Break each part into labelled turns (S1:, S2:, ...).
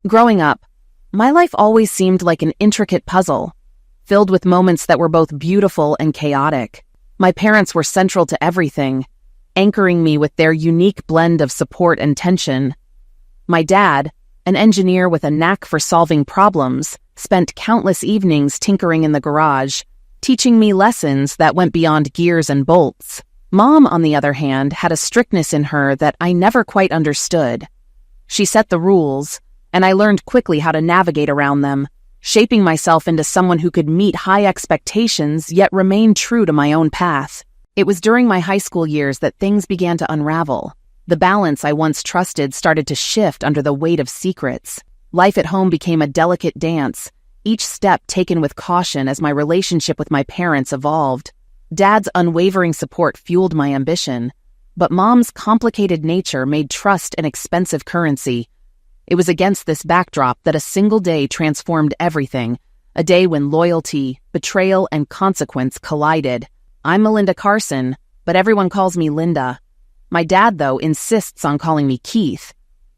S1: Growing up, my life always seemed like an intricate puzzle, filled with moments that were both beautiful and chaotic. My parents were central to everything, anchoring me with their unique blend of support and tension. My dad, an engineer with a knack for solving problems, spent countless evenings tinkering in the garage, teaching me lessons that went beyond gears and bolts. Mom, on the other hand, had a strictness in her that I never quite understood. She set the rules, and I learned quickly how to navigate around them, shaping myself into someone who could meet high expectations yet remain true to my own path. It was during my high school years that things began to unravel. The balance I once trusted started to shift under the weight of secrets. Life at home became a delicate dance, each step taken with caution as my relationship with my parents evolved. Dad's unwavering support fueled my ambition, but Mom's complicated nature made trust an expensive currency. It was against this backdrop that a single day transformed everything, a day when loyalty, betrayal, and consequence collided. I'm Melinda Carson, but everyone calls me Linda. My dad, though, insists on calling me Keith.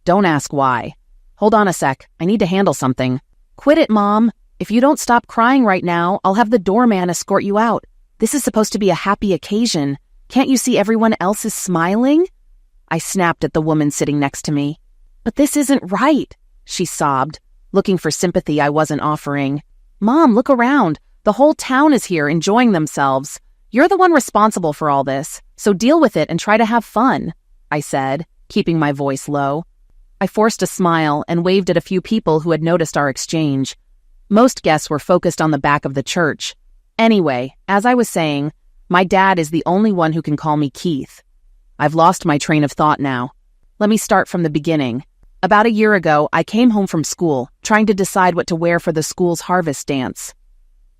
S1: Don't ask why. Hold on a sec, I need to handle something. Quit it, Mom. If you don't stop crying right now, I'll have the doorman escort you out. This is supposed to be a happy occasion. Can't you see everyone else is smiling? I snapped at the woman sitting next to me. But this isn't right, she sobbed, looking for sympathy I wasn't offering. Mom, look around. The whole town is here enjoying themselves. You're the one responsible for all this, so deal with it and try to have fun, I said, keeping my voice low. I forced a smile and waved at a few people who had noticed our exchange. Most guests were focused on the back of the church. Anyway, as I was saying, my dad is the only one who can call me Keith. I've lost my train of thought now. Let me start from the beginning. About a year ago, I came home from school, trying to decide what to wear for the school's harvest dance.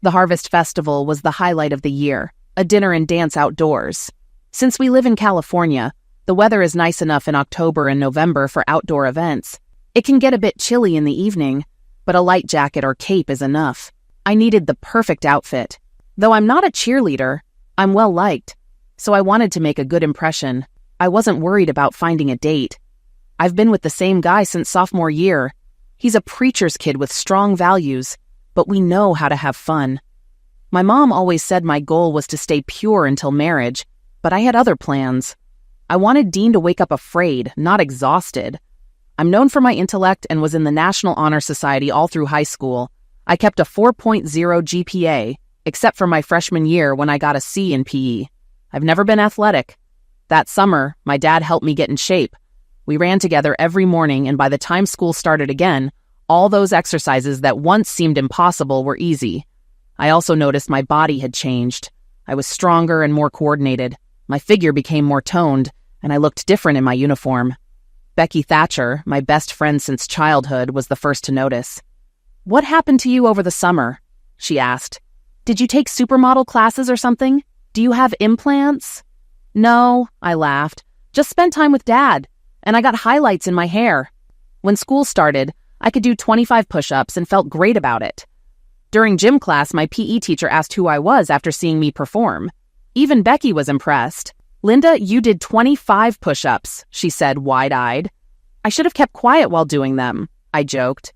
S1: The Harvest Festival was the highlight of the year, a dinner and dance outdoors. Since we live in California, the weather is nice enough in October and November for outdoor events. It can get a bit chilly in the evening, but a light jacket or cape is enough. I needed the perfect outfit. Though I'm not a cheerleader, I'm well-liked, so I wanted to make a good impression. I wasn't worried about finding a date. I've been with the same guy since sophomore year. He's a preacher's kid with strong values, but we know how to have fun. My mom always said my goal was to stay pure until marriage, but I had other plans. I wanted Dean to wake up afraid, not exhausted. I'm known for my intellect and was in the National Honor Society all through high school. I kept a 4.0 GPA, except for my freshman year when I got a C in PE. I've never been athletic. That summer, my dad helped me get in shape. We ran together every morning, and by the time school started again, all those exercises that once seemed impossible were easy. I also noticed my body had changed. I was stronger and more coordinated. My figure became more toned, and I looked different in my uniform. Becky Thatcher, my best friend since childhood, was the first to notice. "What happened to you over the summer?" she asked. "Did you take supermodel classes or something? Do you have implants?" "No," I laughed. "Just spent time with Dad, and I got highlights in my hair." When school started, I could do 25 push-ups and felt great about it. During gym class, my PE teacher asked who I was after seeing me perform. Even Becky was impressed. "Linda, you did 25 push-ups," she said, wide-eyed. "I should have kept quiet while doing them," I joked.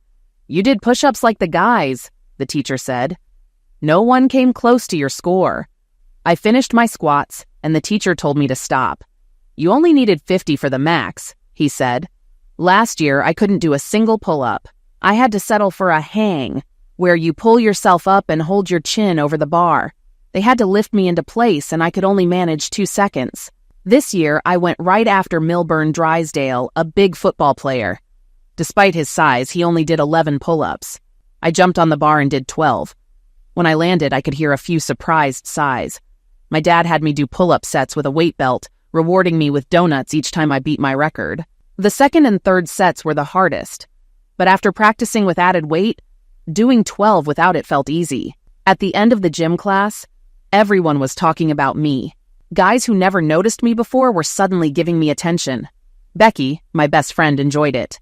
S1: "You did push-ups like the guys," the teacher said. "No one came close to your score." I finished my squats, and the teacher told me to stop. "You only needed 50 for the max," he said. "Last year, I couldn't do a single pull-up. I had to settle for a hang, where you pull yourself up and hold your chin over the bar. They had to lift me into place, and I could only manage 2 seconds. This year, I went right after Milburn Drysdale, a big football player. Despite his size, he only did 11 pull-ups. I jumped on the bar and did 12. When I landed, I could hear a few surprised sighs. My dad had me do pull-up sets with a weight belt, rewarding me with donuts each time I beat my record. The second and third sets were the hardest, but after practicing with added weight, doing 12 without it felt easy. At the end of the gym class, everyone was talking about me. Guys who never noticed me before were suddenly giving me attention. Becky, my best friend, enjoyed it.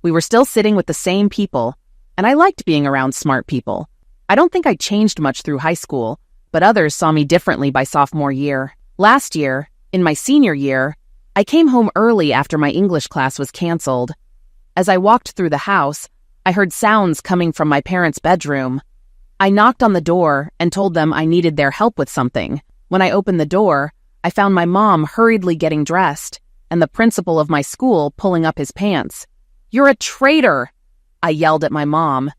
S1: We were still sitting with the same people, and I liked being around smart people. I don't think I changed much through high school, but others saw me differently by sophomore year. Last year, in my senior year, I came home early after my English class was canceled. As I walked through the house, I heard sounds coming from my parents' bedroom. I knocked on the door and told them I needed their help with something. When I opened the door, I found my mom hurriedly getting dressed and the principal of my school pulling up his pants. "You're a traitor!" I yelled at my mom.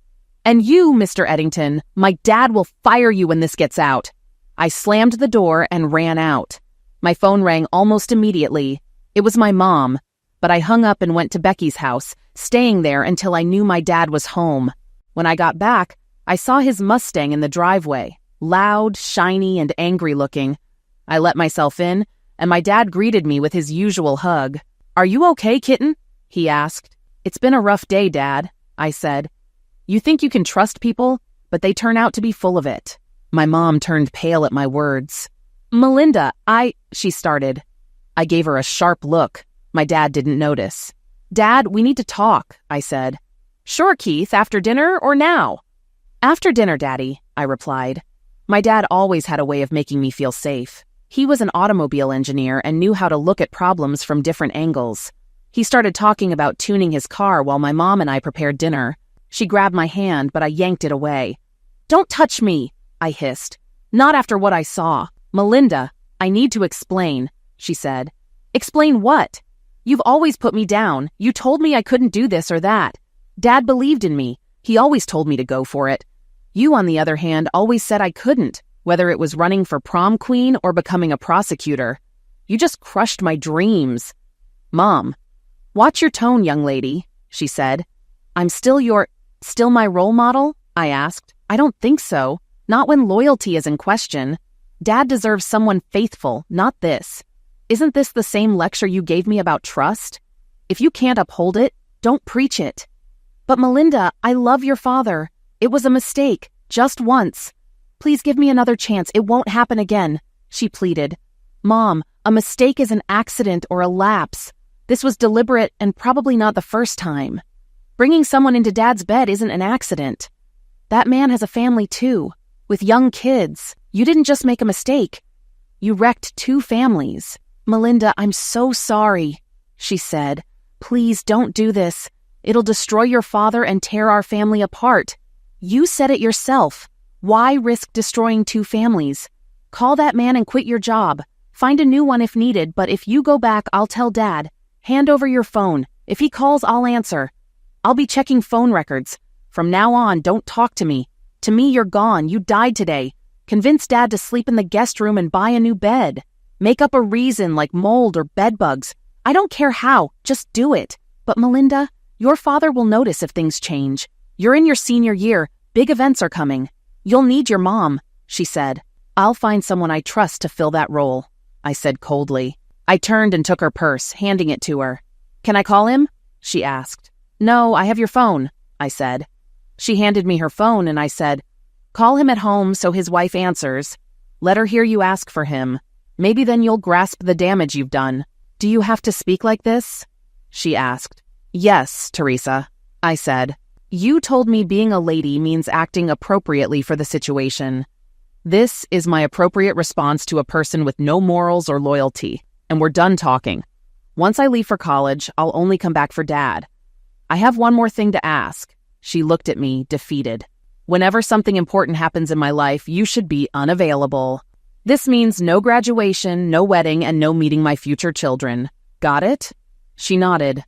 S1: "And you, Mr. Eddington, my dad will fire you when this gets out." I slammed the door and ran out. My phone rang almost immediately. It was my mom, but I hung up and went to Becky's house, staying there until I knew my dad was home. When I got back, I saw his Mustang in the driveway, loud, shiny, and angry looking. I let myself in, and my dad greeted me with his usual hug. "Are you okay, kitten?" he asked. "It's been a rough day, Dad," I said. "You think you can trust people, but they turn out to be full of it." My mom turned pale at my words. "Melinda, she started. I gave her a sharp look. My dad didn't notice. "Dad, we need to talk," I said. "Sure, Keith, after dinner or now?" "After dinner, Daddy," I replied. My dad always had a way of making me feel safe. He was an automobile engineer and knew how to look at problems from different angles. He started talking about tuning his car while my mom and I prepared dinner. She grabbed my hand, but I yanked it away. "Don't touch me," I hissed. "Not after what I saw." "Melinda, I need to explain," she said. "Explain what? You've always put me down. You told me I couldn't do this or that. Dad believed in me. He always told me to go for it. You, on the other hand, always said I couldn't, whether it was running for prom queen or becoming a prosecutor. You just crushed my dreams." "Mom, watch your tone, young lady," she said. "I'm still my role model?" I asked. "I don't think so. Not when loyalty is in question. Dad deserves someone faithful, not this. Isn't this the same lecture you gave me about trust? If you can't uphold it, don't preach it." "But Melinda, I love your father. It was a mistake, just once. Please give me another chance. It won't happen again," she pleaded. "Mom, a mistake is an accident or a lapse. This was deliberate and probably not the first time. Bringing someone into Dad's bed isn't an accident. That man has a family too, with young kids. You didn't just make a mistake. You wrecked 2 families. Melinda, I'm so sorry," she said. "Please don't do this. It'll destroy your father and tear our family apart. You said it yourself. Why risk destroying 2 families? Call that man and quit your job. Find a new one if needed, but if you go back, I'll tell Dad. Hand over your phone. If he calls, I'll answer. I'll be checking phone records. From now on, don't talk to me. To me, you're gone. You died today. Convince Dad to sleep in the guest room and buy a new bed. Make up a reason like mold or bed bugs. I don't care how. Just do it. But Melinda, your father will notice if things change. You're in your senior year. Big events are coming. You'll need your mom," she said. "I'll find someone I trust to fill that role," I said coldly. I turned and took her purse, handing it to her. "Can I call him?" she asked. "No, I have your phone," I said. She handed me her phone and I said, "Call him at home so his wife answers. Let her hear you ask for him. Maybe then you'll grasp the damage you've done." "Do you have to speak like this?" she asked. "Yes, Teresa," I said. "You told me being a lady means acting appropriately for the situation. This is my appropriate response to a person with no morals or loyalty, and we're done talking. Once I leave for college, I'll only come back for Dad. I have one more thing to ask." She looked at me, defeated. "Whenever something important happens in my life, you should be unavailable. This means no graduation, no wedding, and no meeting my future children. Got it?" She nodded.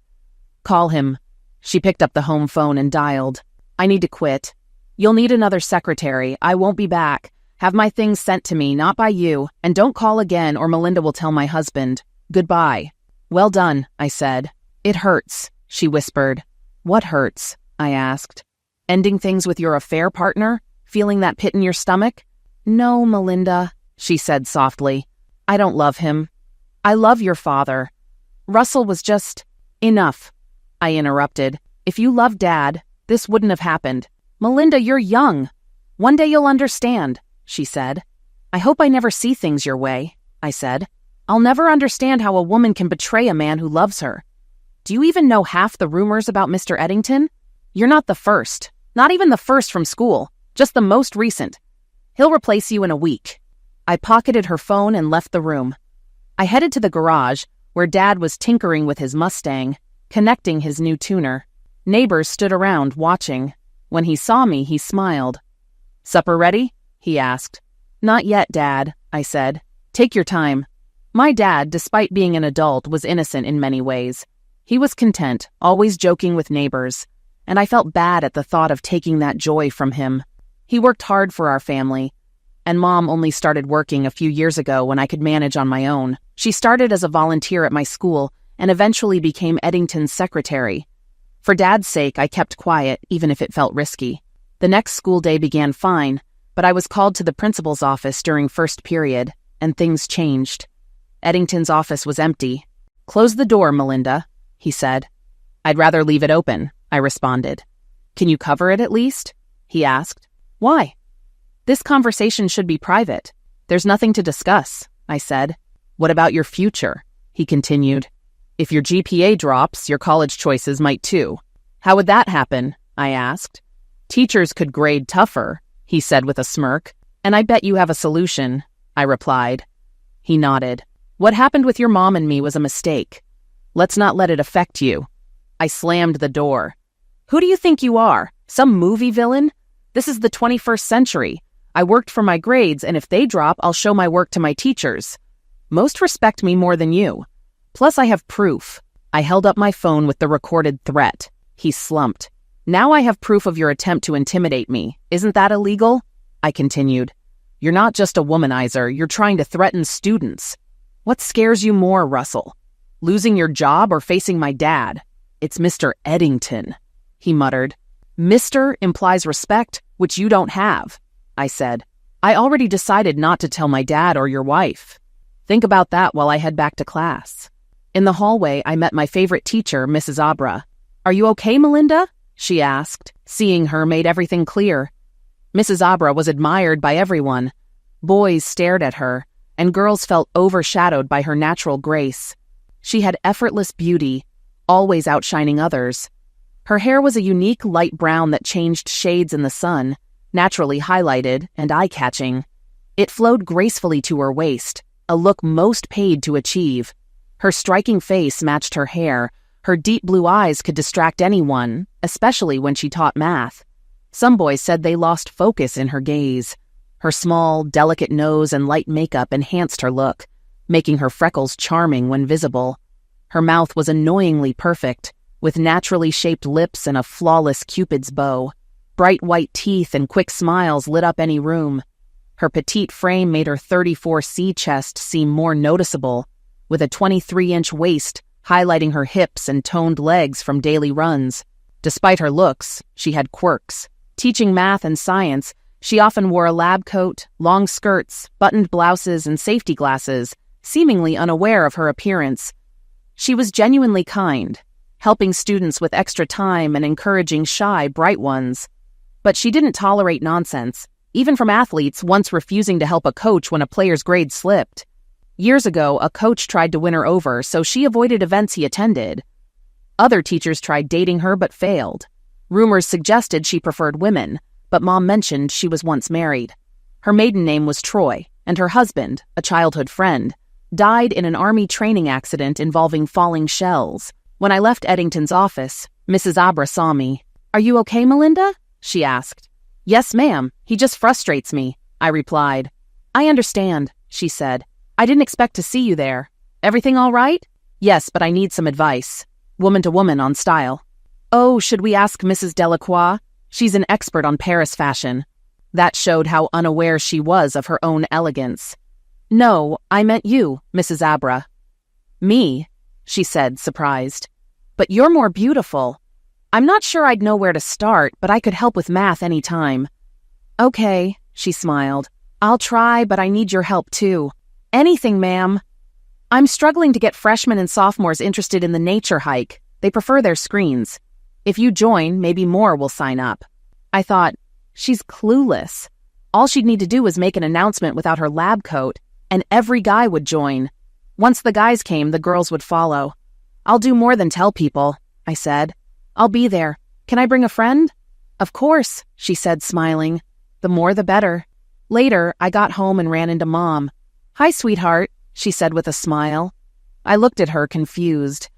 S1: "Call him." She picked up the home phone and dialed. "I need to quit. You'll need another secretary. I won't be back. Have my things sent to me, not by you, and don't call again or Melinda will tell my husband. Goodbye." "Well done," I said. "It hurts," she whispered. "What hurts?" I asked. "Ending things with your affair partner? Feeling that pit in your stomach?" "No, Melinda," she said softly. "I don't love him. I love your father. Russell was just—" "Enough," I interrupted. "If you loved Dad, this wouldn't have happened. Melinda, you're young. One day you'll understand," she said. "I hope I never see things your way," I said. "I'll never understand how a woman can betray a man who loves her. Do you even know half the rumors about Mr. Eddington? You're not the first. Not even the first from school. Just the most recent. He'll replace you in a week." I pocketed her phone and left the room. I headed to the garage, where Dad was tinkering with his Mustang, connecting his new tuner. Neighbors stood around, watching. When he saw me, he smiled. "Supper ready?" he asked. "Not yet, Dad," I said. "Take your time." My dad, despite being an adult, was innocent in many ways. He was content, always joking with neighbors, and I felt bad at the thought of taking that joy from him. He worked hard for our family, and Mom only started working a few years ago when I could manage on my own. She started as a volunteer at my school and eventually became Eddington's secretary. For Dad's sake, I kept quiet, even if it felt risky. The next school day began fine, but I was called to the principal's office during first period, and things changed. Eddington's office was empty. "Close the door, Melinda," he said. "I'd rather leave it open," I responded. "Can you cover it at least?" he asked. "Why?" "This conversation should be private. There's nothing to discuss," I said. "What about your future?" he continued. "If your GPA drops, your college choices might too." "How would that happen?" I asked. "Teachers could grade tougher," he said with a smirk. "And I bet you have a solution," I replied. He nodded. "What happened with your mom and me was a mistake. Let's not let it affect you." I slammed the door. "Who do you think you are? Some movie villain? This is the 21st century. I worked for my grades, and if they drop, I'll show my work to my teachers. Most respect me more than you. Plus, I have proof." I held up my phone with the recorded threat. He slumped. "Now I have proof of your attempt to intimidate me. Isn't that illegal?" I continued. "You're not just a womanizer, you're trying to threaten students. What scares you more, Russell? Losing your job or facing my dad?" "It's Mr. Eddington," he muttered. "Mr. implies respect, which you don't have," I said. "I already decided not to tell my dad or your wife. Think about that while I head back to class." In the hallway, I met my favorite teacher, Mrs. Abra. "Are you okay, Melinda?" she asked. Seeing her made everything clear. Mrs. Abra was admired by everyone. Boys stared at her, and girls felt overshadowed by her natural grace. She had effortless beauty, always outshining others. Her hair was a unique light brown that changed shades in the sun, naturally highlighted and eye-catching. It flowed gracefully to her waist, a look most paid to achieve. Her striking face matched her hair. Her deep blue eyes could distract anyone, especially when she taught math. Some boys said they lost focus in her gaze. Her small, delicate nose and light makeup enhanced her look, making her freckles charming when visible. Her mouth was annoyingly perfect, with naturally shaped lips and a flawless Cupid's bow. Bright white teeth and quick smiles lit up any room. Her petite frame made her 34C chest seem more noticeable, with a 23-inch waist highlighting her hips and toned legs from daily runs. Despite her looks, she had quirks. Teaching math and science, she often wore a lab coat, long skirts, buttoned blouses, and safety glasses, seemingly unaware of her appearance. She was genuinely kind, helping students with extra time and encouraging shy, bright ones. But she didn't tolerate nonsense, even from athletes once refusing to help a coach when a player's grade slipped. Years ago, a coach tried to win her over, so she avoided events he attended. Other teachers tried dating her but failed. Rumors suggested she preferred women, but Mom mentioned she was once married. Her maiden name was Troy, and her husband, a childhood friend, died in an army training accident involving falling shells. When I left Eddington's office, Mrs. Abra saw me. "Are you okay, Melinda?" she asked. "Yes, ma'am. He just frustrates me," I replied. "I understand," she said. "I didn't expect to see you there. Everything all right?" "Yes, but I need some advice. Woman to woman on style." "Oh, should we ask Mrs. Delacroix? She's an expert on Paris fashion." That showed how unaware she was of her own elegance. "No, I meant you, Mrs. Abra." "Me?" she said, surprised. "But you're more beautiful. I'm not sure I'd know where to start, but I could help with math any time." "Okay," she smiled. "I'll try, but I need your help too." "Anything, ma'am." "I'm struggling to get freshmen and sophomores interested in the nature hike. They prefer their screens. If you join, maybe more will sign up." I thought, she's clueless. All she'd need to do was make an announcement without her lab coat, and every guy would join. Once the guys came, the girls would follow. "I'll do more than tell people," I said. "I'll be there. Can I bring a friend?" "Of course," she said, smiling. "The more the better." Later, I got home and ran into Mom. "Hi, sweetheart," she said with a smile. I looked at her, confused.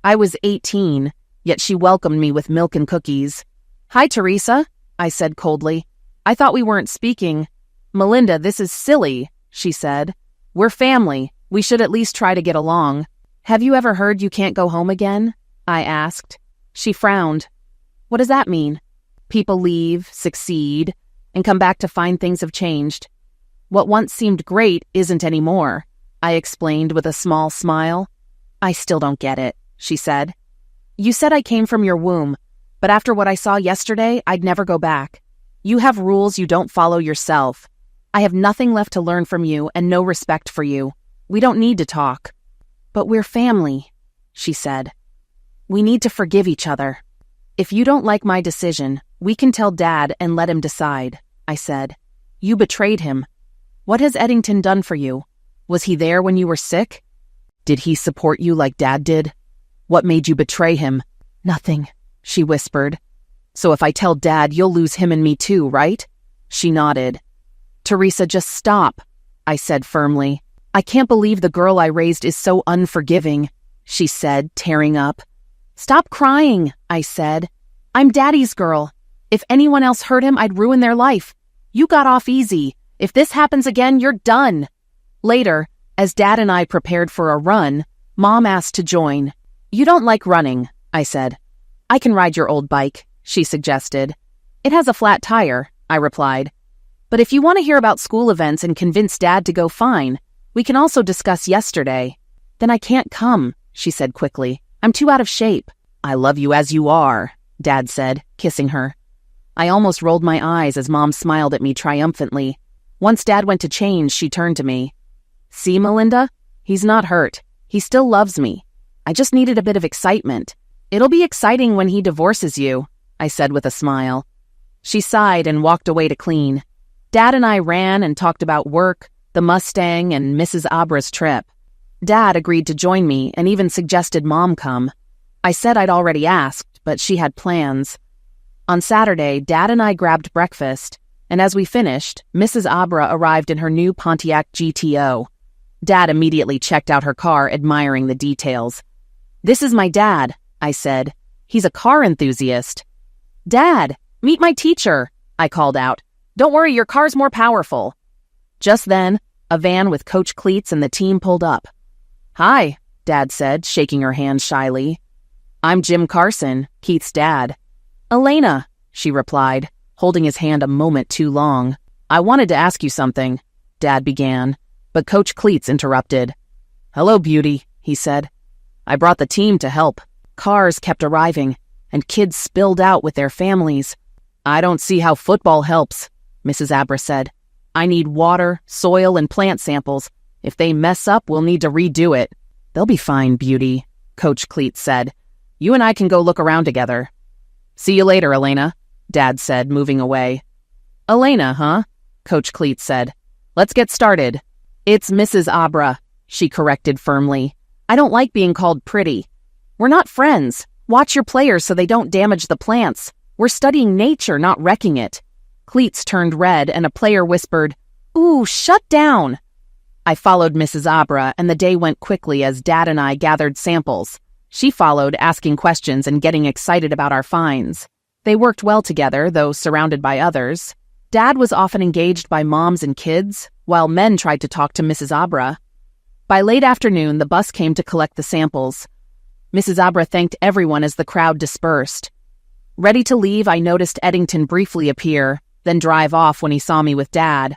S1: I was 18, yet she welcomed me with milk and cookies. "Hi, Teresa," I said coldly. "I thought we weren't speaking." "Melinda, this is silly," she said. "We're family. We should at least try to get along." "Have you ever heard you can't go home again?" I asked. She frowned. "What does that mean?" "People leave, succeed, and come back to find things have changed. What once seemed great isn't anymore," I explained with a small smile. "I still don't get it," she said. "You said I came from your womb, but after what I saw yesterday, I'd never go back. You have rules you don't follow yourself. I have nothing left to learn from you and no respect for you. We don't need to talk." "But we're family," she said. "We need to forgive each other." "If you don't like my decision, we can tell Dad and let him decide," I said. "You betrayed him. What has Eddington done for you? Was he there when you were sick? Did he support you like Dad did? What made you betray him?" "Nothing," she whispered. "So if I tell Dad, you'll lose him and me too, right?" She nodded. "Teresa, just stop," I said firmly. "I can't believe the girl I raised is so unforgiving," she said, tearing up. "Stop crying," I said. "I'm Daddy's girl. If anyone else hurt him, I'd ruin their life. You got off easy. If this happens again, you're done." Later, as Dad and I prepared for a run, Mom asked to join. "You don't like running," I said. "I can ride your old bike," she suggested. "It has a flat tire," I replied. "But if you want to hear about school events and convince Dad to go, fine. We can also discuss yesterday." "Then I can't come," she said quickly. "I'm too out of shape." "I love you as you are," Dad said, kissing her. I almost rolled my eyes as Mom smiled at me triumphantly. Once Dad went to change, she turned to me. "See, Melinda? He's not hurt. He still loves me. I just needed a bit of excitement. It'll be exciting when he divorces you," I said with a smile. She sighed and walked away to clean. Dad and I ran and talked about work, the Mustang, and Mrs. Abra's trip. Dad agreed to join me and even suggested Mom come. I said I'd already asked, but she had plans. On Saturday, Dad and I grabbed breakfast, and as we finished, Mrs. Abra arrived in her new Pontiac GTO. Dad immediately checked out her car, admiring the details. "This is my dad," I said. "He's a car enthusiast." "Dad, meet my teacher," I called out. "Don't worry, your car's more powerful." Just then, a van with Coach Cleats and the team pulled up. "Hi," Dad said, shaking her hand shyly. "I'm Jim Carson, Keith's dad." "Elena," she replied, holding his hand a moment too long. "I wanted to ask you something," Dad began, but Coach Cleats interrupted. "Hello, Beauty," he said. "I brought the team to help." Cars kept arriving, and kids spilled out with their families. "I don't see how football helps," Mrs. Abra said. "I need water, soil, and plant samples. If they mess up, we'll need to redo it." "They'll be fine, Beauty," Coach Cleats said. "You and I can go look around together." "See you later, Elena," Dad said, moving away. "Elena, huh?" Coach Cleats said. "Let's get started." "It's Mrs. Abra," she corrected firmly. "I don't like being called pretty. We're not friends. Watch your players so they don't damage the plants. We're studying nature, not wrecking it." Cleats turned red and a player whispered, "Ooh, shut down." I followed Mrs. Abra, and the day went quickly as Dad and I gathered samples. She followed, asking questions and getting excited about our finds. They worked well together, though surrounded by others. Dad was often engaged by moms and kids, while men tried to talk to Mrs. Abra. By late afternoon, the bus came to collect the samples. Mrs. Abra thanked everyone as the crowd dispersed. Ready to leave, I noticed Eddington briefly appear, then drive off when he saw me with Dad.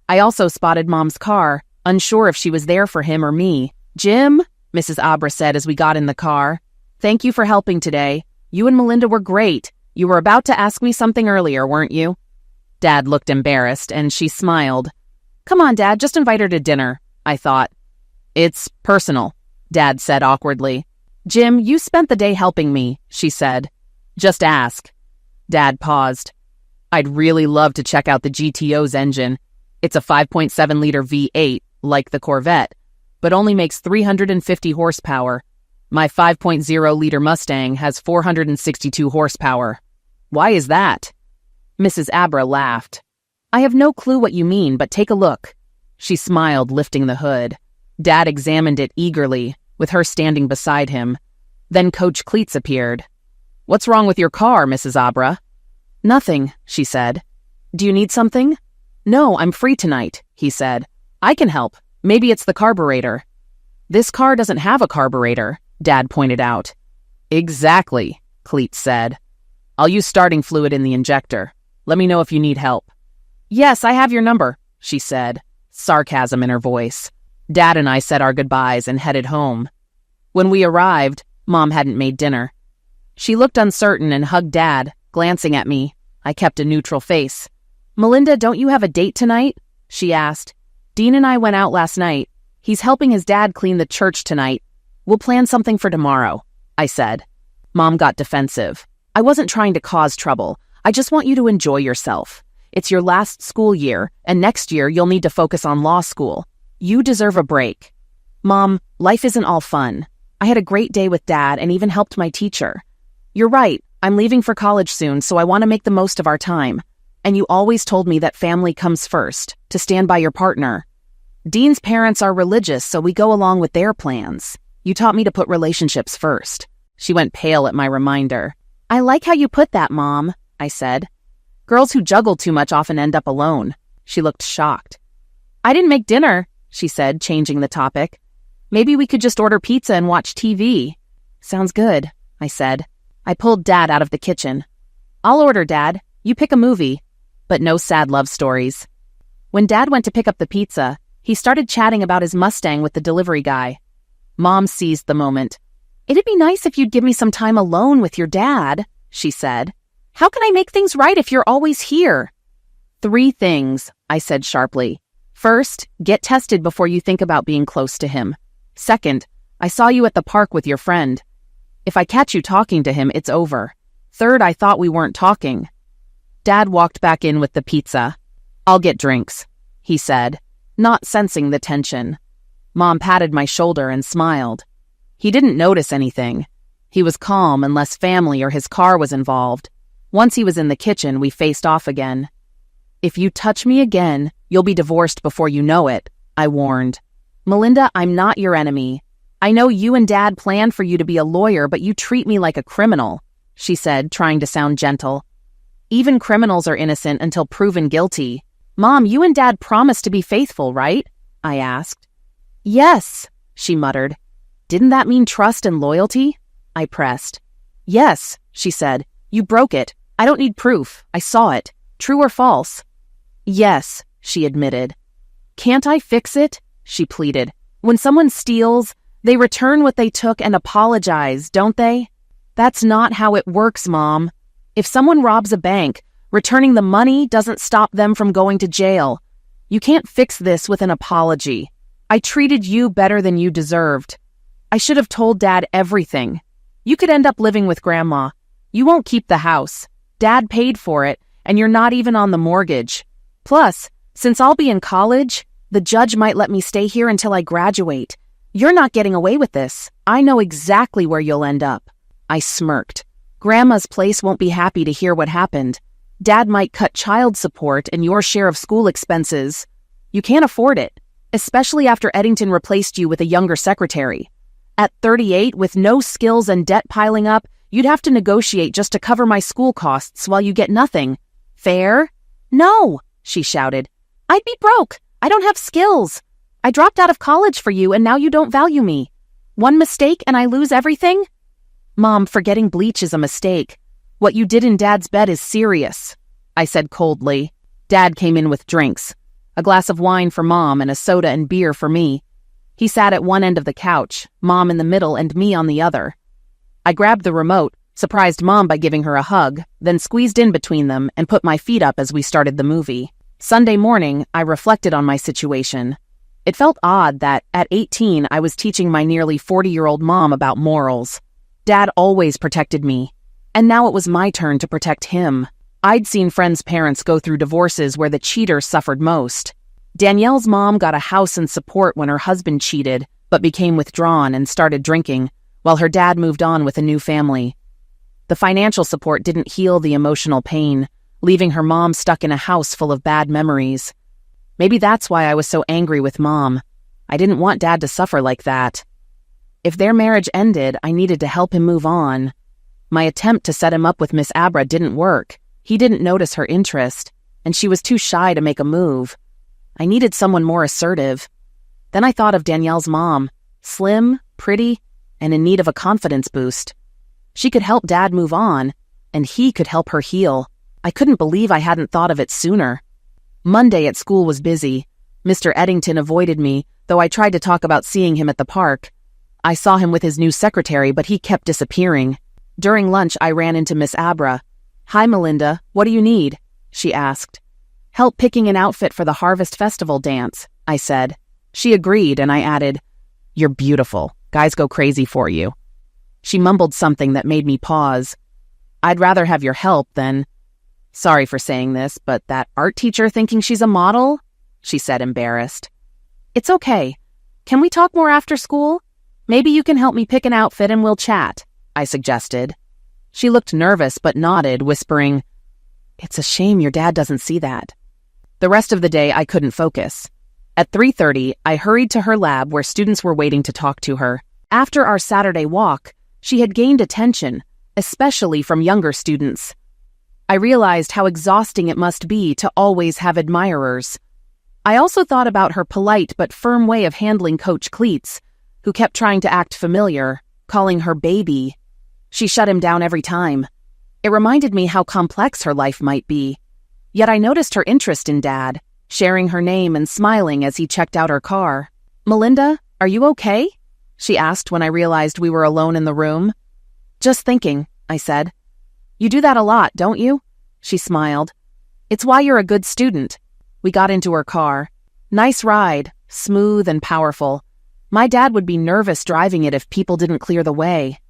S1: I also spotted Mom's car, unsure if she was there for him or me. "Jim," Mrs. Abra said as we got in the car, "thank you for helping today. You and Melinda were great. You were about to ask me something earlier, weren't you?" Dad looked embarrassed, and she smiled. "Come on, Dad, just invite her to dinner," I thought. "It's personal," Dad said awkwardly. "Jim, you spent the day helping me," she said. "Just ask." Dad paused. "I'd really love to check out the GTO's engine. It's a 5.7-liter V8, like the Corvette, but only makes 350 horsepower. My 5.0-liter Mustang has 462 horsepower. Why is that?" Mrs. Abra laughed. "I have no clue what you mean, but take a look." She smiled, lifting the hood. Dad examined it eagerly, with her standing beside him. Then Coach Cleats appeared. "What's wrong with your car, Mrs. Abra?" "Nothing," she said. "Do you need something?" "No, I'm free tonight," he said. "I can help. Maybe it's the carburetor." "This car doesn't have a carburetor," Dad pointed out. "Exactly," Cleet said. "I'll use starting fluid in the injector. Let me know if you need help." "Yes, I have your number," she said, sarcasm in her voice. Dad and I said our goodbyes and headed home. When we arrived, Mom hadn't made dinner. She looked uncertain and hugged Dad, glancing at me. I kept a neutral face. "Melinda, don't you have a date tonight?" she asked. "Dean and I went out last night. He's helping his dad clean the church tonight. We'll plan something for tomorrow," I said. Mom got defensive. "I wasn't trying to cause trouble. I just want you to enjoy yourself. It's your last school year, and next year you'll need to focus on law school. You deserve a break." "Mom, life isn't all fun. I had a great day with Dad and even helped my teacher. You're right, I'm leaving for college soon, so I want to make the most of our time. And you always told me that family comes first, to stand by your partner. Dean's parents are religious, so we go along with their plans. You taught me to put relationships first." She went pale at my reminder. "I like how you put that, Mom," I said. "Girls who juggle too much often end up alone." She looked shocked. "I didn't make dinner," she said, changing the topic. "Maybe we could just order pizza and watch TV." "Sounds good," I said. I pulled Dad out of the kitchen. "I'll order, Dad. You pick a movie." But no sad love stories. When Dad went to pick up the pizza, he started chatting about his Mustang with the delivery guy. Mom seized the moment. "It'd be nice if you'd give me some time alone with your dad," she said. "How can I make things right if you're always here?" "3 things," I said sharply. "First, get tested before you think about being close to him. Second, I saw you at the park with your friend. If I catch you talking to him, it's over. Third, I thought we weren't talking." Dad walked back in with the pizza. "I'll get drinks," he said, not sensing the tension. Mom patted my shoulder and smiled. He didn't notice anything. He was calm unless family or his car was involved. Once he was in the kitchen, we faced off again. "If you touch me again, you'll be divorced before you know it," I warned. "Melinda, I'm not your enemy. I know you and Dad planned for you to be a lawyer, but you treat me like a criminal," she said, trying to sound gentle. "Even criminals are innocent until proven guilty. Mom, you and Dad promised to be faithful, right?" I asked. "Yes," she muttered. "Didn't that mean trust and loyalty?" I pressed. "Yes," she said. "You broke it. I don't need proof. I saw it. True or false?" "Yes," she admitted. "Can't I fix it?" she pleaded. "When someone steals, they return what they took and apologize, don't they? That's not how it works, Mom. If someone robs a bank, returning the money doesn't stop them from going to jail. You can't fix this with an apology. I treated you better than you deserved. I should have told Dad everything. You could end up living with Grandma. You won't keep the house. Dad paid for it, and you're not even on the mortgage. Plus, since I'll be in college, the judge might let me stay here until I graduate. You're not getting away with this. I know exactly where you'll end up." I smirked. "Grandma's place won't be happy to hear what happened. Dad might cut child support and your share of school expenses. You can't afford it, especially after Eddington replaced you with a younger secretary. At 38, with no skills and debt piling up, you'd have to negotiate just to cover my school costs while you get nothing. Fair?" "No," she shouted. "I'd be broke. I don't have skills. I dropped out of college for you, and now you don't value me. One mistake and I lose everything?" "Mom, forgetting bleach is a mistake. What you did in Dad's bed is serious," I said coldly. Dad came in with drinks. A glass of wine for Mom and a soda and beer for me. He sat at one end of the couch, Mom in the middle and me on the other. I grabbed the remote, surprised Mom by giving her a hug, then squeezed in between them and put my feet up as we started the movie. Sunday morning, I reflected on my situation. It felt odd that, at 18, I was teaching my nearly 40-year-old mom about morals. Dad always protected me, and now it was my turn to protect him. I'd seen friends' parents go through divorces where the cheater suffered most. Danielle's mom got a house and support when her husband cheated, but became withdrawn and started drinking, while her dad moved on with a new family. The financial support didn't heal the emotional pain, leaving her mom stuck in a house full of bad memories. Maybe that's why I was so angry with Mom. I didn't want Dad to suffer like that. If their marriage ended, I needed to help him move on. My attempt to set him up with Miss Abra didn't work. He didn't notice her interest, and she was too shy to make a move. I needed someone more assertive. Then I thought of Danielle's mom, slim, pretty, and in need of a confidence boost. She could help Dad move on, and he could help her heal. I couldn't believe I hadn't thought of it sooner. Monday at school was busy. Mr. Eddington avoided me, though I tried to talk about seeing him at the park. I saw him with his new secretary, but he kept disappearing. During lunch, I ran into Miss Abra. "Hi, Melinda. What do you need?" she asked. "Help picking an outfit for the Harvest Festival dance," I said. She agreed, and I added, "You're beautiful. Guys go crazy for you." She mumbled something that made me pause. "I'd rather have your help than—" "Sorry for saying this, but that art teacher thinking she's a model?" she said, embarrassed. "It's okay. Can we talk more after school? Maybe you can help me pick an outfit and we'll chat," I suggested. She looked nervous but nodded, whispering, "It's a shame your dad doesn't see that." The rest of the day, I couldn't focus. At 3:30, I hurried to her lab where students were waiting to talk to her. After our Saturday walk, she had gained attention, especially from younger students. I realized how exhausting it must be to always have admirers. I also thought about her polite but firm way of handling Coach Cleats, who kept trying to act familiar, calling her baby. She shut him down every time. It reminded me how complex her life might be. Yet I noticed her interest in Dad, sharing her name and smiling as he checked out her car. "Melinda, are you okay?" she asked when I realized we were alone in the room. "Just thinking," I said. "You do that a lot, don't you?" She smiled. "It's why you're a good student." We got into her car. Nice ride, smooth and powerful. My dad would be nervous driving it if people didn't clear the way.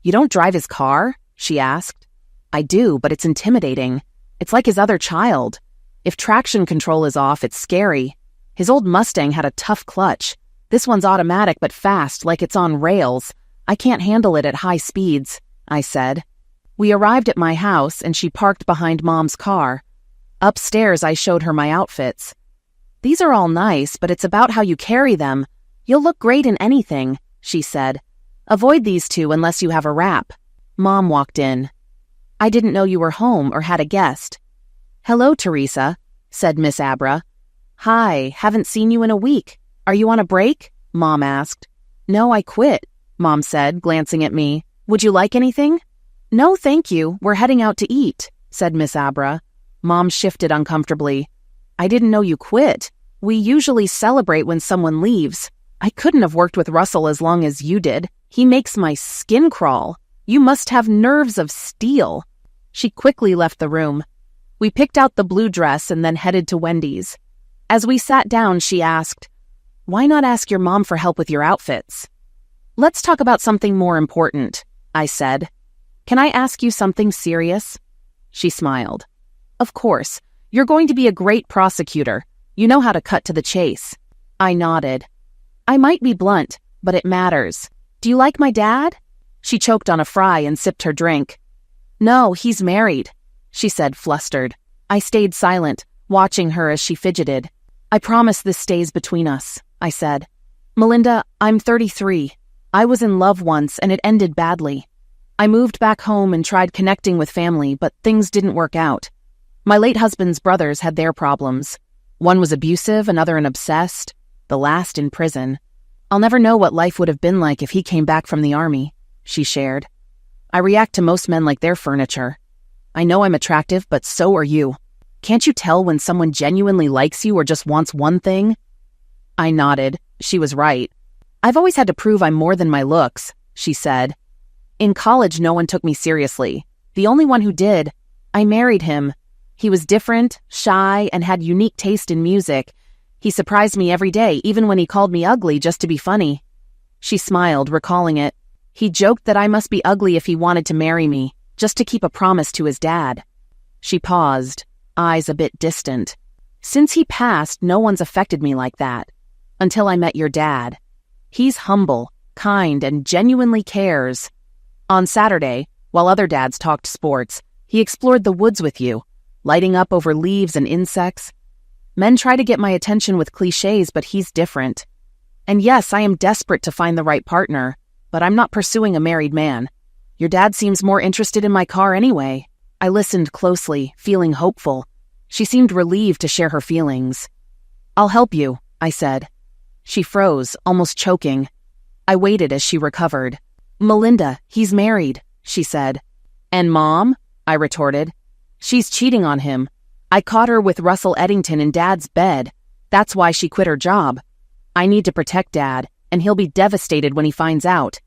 S1: "You don't drive his car?" she asked. "I do, but it's intimidating. It's like his other child. If traction control is off, it's scary. His old Mustang had a tough clutch. This one's automatic but fast, like it's on rails. I can't handle it at high speeds," I said. We arrived at my house, and she parked behind Mom's car. Upstairs, I showed her my outfits. "These are all nice, but it's about how you carry them. You'll look great in anything," she said. "Avoid these two unless you have a wrap." Mom walked in. "I didn't know you were home or had a guest." "Hello, Teresa," said Miss Abra. "Hi, haven't seen you in a week. Are you on a break?" Mom asked. "No, I quit," Mom said, glancing at me. "Would you like anything?" "No, thank you. We're heading out to eat," said Miss Abra. Mom shifted uncomfortably. "I didn't know you quit. We usually celebrate when someone leaves. I couldn't have worked with Russell as long as you did. He makes my skin crawl. You must have nerves of steel." She quickly left the room. We picked out the blue dress and then headed to Wendy's. As we sat down, she asked, "Why not ask your mom for help with your outfits?" "Let's talk about something more important," I said. "Can I ask you something serious?" She smiled. "Of course. You're going to be a great prosecutor. You know how to cut to the chase." I nodded. "I might be blunt, but it matters. Do you like my dad?" She choked on a fry and sipped her drink. "No, he's married," she said, flustered. I stayed silent, watching her as she fidgeted. "I promise this stays between us," I said. "Melinda, I'm 33. I was in love once and it ended badly. I moved back home and tried connecting with family, but things didn't work out. My late husband's brothers had their problems. One was abusive, another an obsessed, the last in prison. I'll never know what life would have been like if he came back from the army," she shared. "I react to most men like they're furniture. I know I'm attractive, but so are you. Can't you tell when someone genuinely likes you or just wants one thing?" I nodded. She was right. "I've always had to prove I'm more than my looks," she said. "In college, no one took me seriously. The only one who did. I married him. He was different, shy, and had unique taste in music. He surprised me every day, even when he called me ugly just to be funny." She smiled, recalling it. "He joked that I must be ugly if he wanted to marry me, just to keep a promise to his dad." She paused, eyes a bit distant. "Since he passed, no one's affected me like that. Until I met your dad. He's humble, kind, and genuinely cares. On Saturday, while other dads talked sports, he explored the woods with you, lighting up over leaves and insects. Men try to get my attention with cliches, but he's different. And yes, I am desperate to find the right partner, but I'm not pursuing a married man. Your dad seems more interested in my car anyway. I listened closely, feeling hopeful. She seemed relieved to share her feelings. I'll help you, I said. She froze, almost choking. I waited as she recovered. Melinda, he's married, she said. And Mom? I retorted. She's cheating on him. I caught her with Russell Eddington in Dad's bed. That's why she quit her job. I need to protect Dad, and he'll be devastated when he finds out.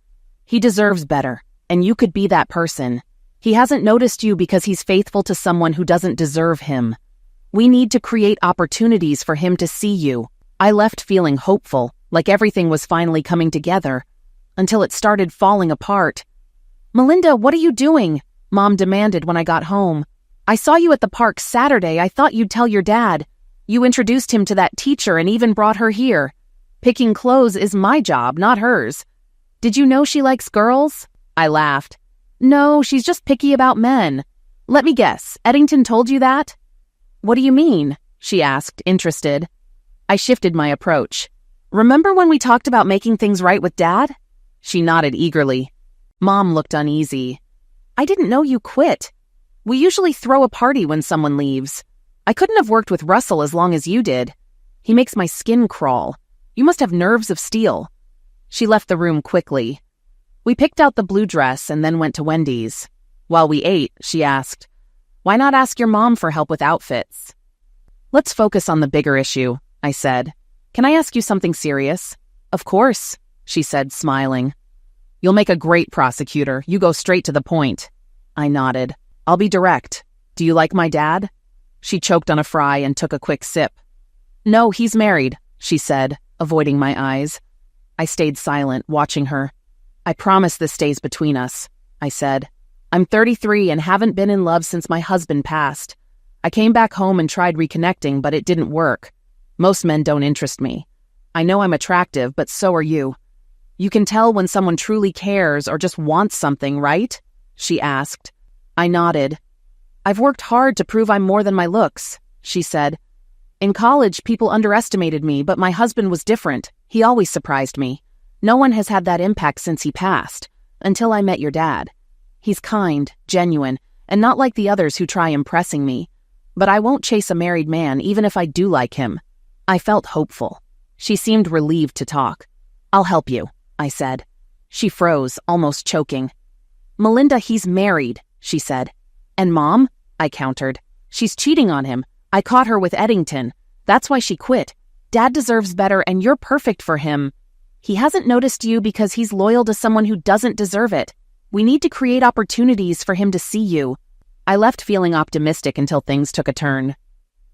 S1: He deserves better, and you could be that person. He hasn't noticed you because he's faithful to someone who doesn't deserve him. We need to create opportunities for him to see you. I left feeling hopeful, like everything was finally coming together, until it started falling apart. Melinda, what are you doing? Mom demanded when I got home. I saw you at the park Saturday. I thought you'd tell your dad. You introduced him to that teacher and even brought her here. Picking clothes is my job, not hers. Did you know she likes girls? I laughed. No, she's just picky about men. Let me guess, Eddington told you that? What do you mean? She asked, interested. I shifted my approach. Remember when we talked about making things right with Dad? She nodded eagerly. Mom looked uneasy. I didn't know you quit. We usually throw a party when someone leaves. I couldn't have worked with Russell as long as you did. He makes my skin crawl. You must have nerves of steel. She left the room quickly. We picked out the blue dress and then went to Wendy's. While we ate, she asked, "Why not ask your mom for help with outfits?" Let's focus on the bigger issue, I said. Can I ask you something serious? Of course, she said, smiling. You'll make a great prosecutor. You go straight to the point. I nodded. I'll be direct. Do you like my dad? She choked on a fry and took a quick sip. No, he's married, she said, avoiding my eyes. I stayed silent, watching her. I promise this stays between us, I said. I'm 33 and haven't been in love since my husband passed. I came back home and tried reconnecting, but it didn't work. Most men don't interest me. I know I'm attractive, but so are you. You can tell when someone truly cares or just wants something, right? She asked. I nodded. I've worked hard to prove I'm more than my looks, she said. In college, people underestimated me, but my husband was different. He always surprised me. No one has had that impact since he passed, until I met your dad. He's kind, genuine, and not like the others who try impressing me. But I won't chase a married man, even if I do like him. I felt hopeful. She seemed relieved to talk. I'll help you, I said. She froze, almost choking. Melinda, he's married, she said. And Mom? I countered. She's cheating on him. I caught her with Eddington. That's why she quit. Dad deserves better and you're perfect for him. He hasn't noticed you because he's loyal to someone who doesn't deserve it. We need to create opportunities for him to see you. I left feeling optimistic until things took a turn.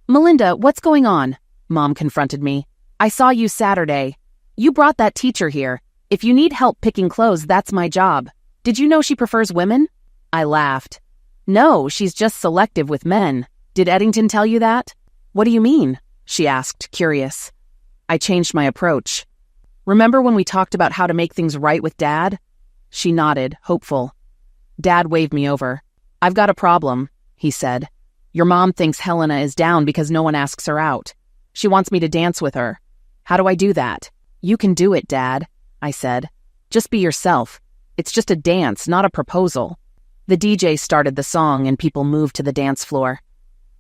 S1: Melinda, what's going on? Mom confronted me. I saw you Saturday. You brought that teacher here. If you need help picking clothes, that's my job. Did you know she prefers women? I laughed. No, she's just selective with men. Did Eddington tell you that? What do you mean? She asked, curious. I changed my approach. Remember when we talked about how to make things right with Dad? She nodded, hopeful. Dad waved me over. I've got a problem, he said. Your mom thinks Helena is down because no one asks her out. She wants me to dance with her. How do I do that? You can do it, Dad, I said. Just be yourself. It's just a dance, not a proposal. The DJ started the song and people moved to the dance floor.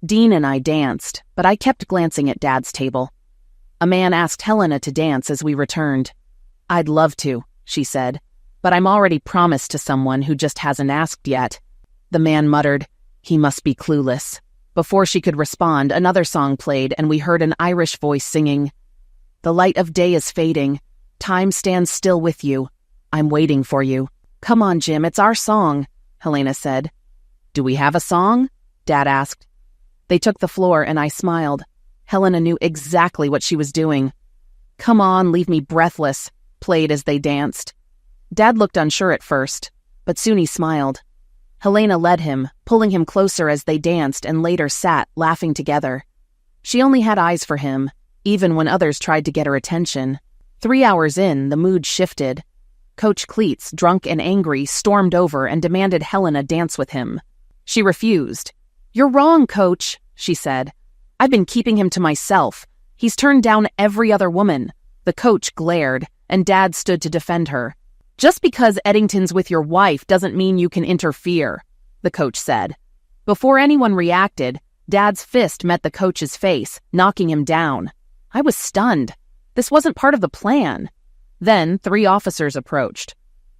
S1: Dean and I danced, but I kept glancing at Dad's table. A man asked Helena to dance as we returned. I'd love to, she said, but I'm already promised to someone who just hasn't asked yet. The man muttered, he must be clueless. Before she could respond, another song played and we heard an Irish voice singing. The light of day is fading. Time stands still with you. I'm waiting for you. Come on, Jim, it's our song, Helena said. Do we have a song? Dad asked. They took the floor and I smiled. Helena knew exactly what she was doing. Come on, leave me breathless, played as they danced. Dad looked unsure at first, but soon he smiled. Helena led him, pulling him closer as they danced and later sat, laughing together. She only had eyes for him, even when others tried to get her attention. 3 hours in, the mood shifted. Coach Cleats, drunk and angry, stormed over and demanded Helena dance with him. She refused. You're wrong, Coach, she said. I've been keeping him to myself. He's turned down every other woman. The coach glared, and Dad stood to defend her. Just because Eddington's with your wife doesn't mean you can interfere, the coach said. Before anyone reacted, Dad's fist met the coach's face, knocking him down. I was stunned. This wasn't part of the plan. Then 3 officers approached.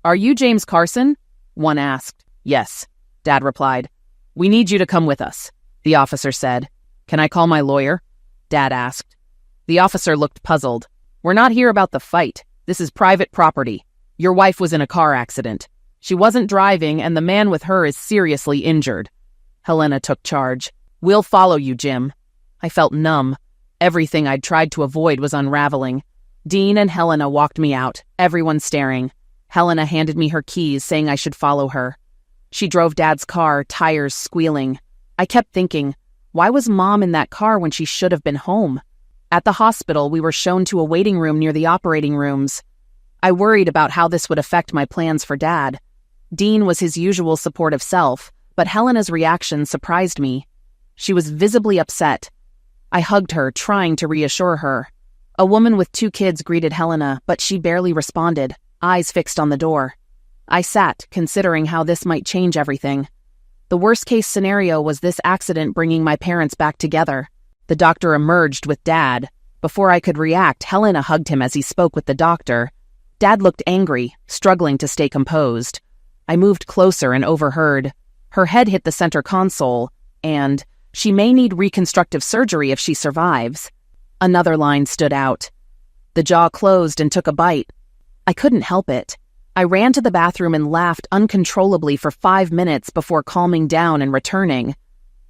S1: "Are you James Carson?" one asked. "Yes," Dad replied. "We need you to come with us," the officer said. "Can I call my lawyer?" Dad asked. The officer looked puzzled. "We're not here about the fight. This is private property. Your wife was in a car accident. She wasn't driving, and the man with her is seriously injured." Helena took charge. "We'll follow you, Jim." I felt numb. Everything I'd tried to avoid was unraveling. Dean and Helena walked me out, everyone staring. Helena handed me her keys, saying I should follow her. She drove Dad's car, tires squealing. I kept thinking, why was Mom in that car when she should have been home? At the hospital, we were shown to a waiting room near the operating rooms. I worried about how this would affect my plans for Dad. Dean was his usual supportive self, but Helena's reaction surprised me. She was visibly upset. I hugged her, trying to reassure her. A woman with 2 kids greeted Helena, but she barely responded, eyes fixed on the door. I sat, considering how this might change everything. The worst-case scenario was this accident bringing my parents back together. The doctor emerged with Dad. Before I could react, Helena hugged him as he spoke with the doctor. Dad looked angry, struggling to stay composed. I moved closer and overheard. Her head hit the center console, and she may need reconstructive surgery if she survives. Another line stood out. The jaw closed and took a bite. I couldn't help it. I ran to the bathroom and laughed uncontrollably for 5 minutes before calming down and returning.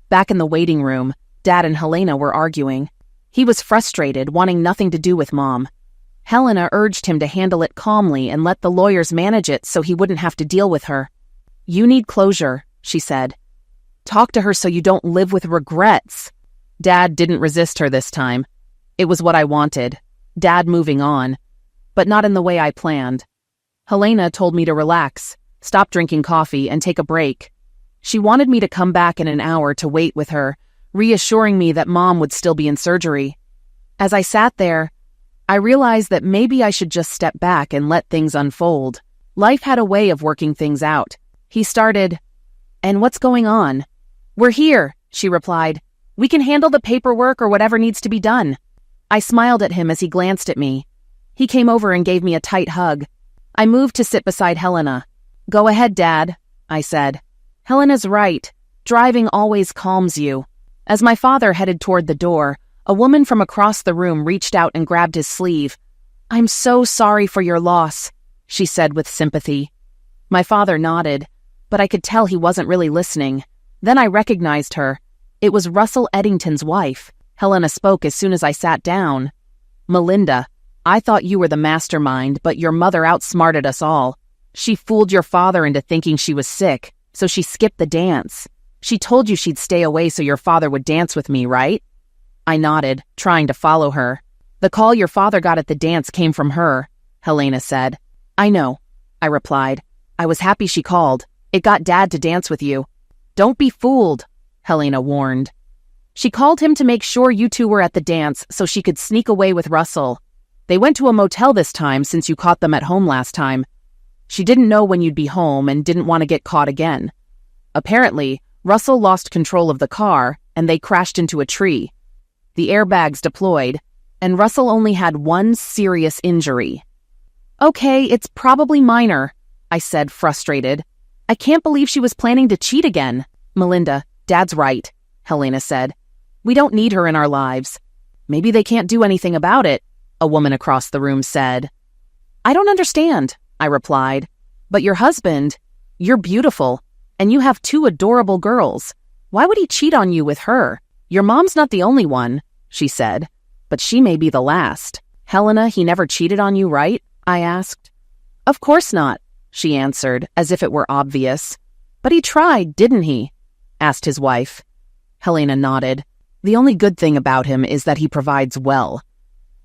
S1: Back in the waiting room, Dad and Helena were arguing. He was frustrated, wanting nothing to do with Mom. Helena urged him to handle it calmly and let the lawyers manage it so he wouldn't have to deal with her. "You need closure," she said. "Talk to her so you don't live with regrets." Dad didn't resist her this time. It was what I wanted. Dad moving on. But not in the way I planned. Helena told me to relax, stop drinking coffee, and take a break. She wanted me to come back in an hour to wait with her, reassuring me that Mom would still be in surgery. As I sat there, I realized that maybe I should just step back and let things unfold. Life had a way of working things out. He started, "And what's going on?" "We're here," she replied. "We can handle the paperwork or whatever needs to be done." I smiled at him as he glanced at me. He came over and gave me a tight hug. I moved to sit beside Helena. "Go ahead, Dad," I said. "Helena's right. Driving always calms you." As my father headed toward the door, a woman from across the room reached out and grabbed his sleeve. "I'm so sorry for your loss," she said with sympathy. My father nodded, but I could tell he wasn't really listening. Then I recognized her. It was Russell Eddington's wife. Helena spoke as soon as I sat down. "Melinda, I thought you were the mastermind, but your mother outsmarted us all. She fooled your father into thinking she was sick, so she skipped the dance. She told you she'd stay away so your father would dance with me, right?" I nodded, trying to follow her. "The call your father got at the dance came from her," Helena said. "I know," I replied. "I was happy she called. It got Dad to dance with you." "Don't be fooled," Helena warned. "She called him to make sure you two were at the dance so she could sneak away with Russell. They went to a motel this time since you caught them at home last time. She didn't know when you'd be home and didn't want to get caught again. Apparently, Russell lost control of the car and they crashed into a tree. The airbags deployed, and Russell only had one serious injury." "Okay, it's probably minor," I said, frustrated. "I can't believe she was planning to cheat again." "Melinda, Dad's right," Helena said. "We don't need her in our lives." "Maybe they can't do anything about it," a woman across the room said. "I don't understand," I replied. "But your husband, you're beautiful, and you have 2 adorable girls. Why would he cheat on you with her? Your mom's not the only one," she said, "but she may be the last." "Helena, he never cheated on you, right?" I asked. "Of course not," she answered, as if it were obvious. "But he tried, didn't he?" asked his wife. Helena nodded. "The only good thing about him is that he provides well.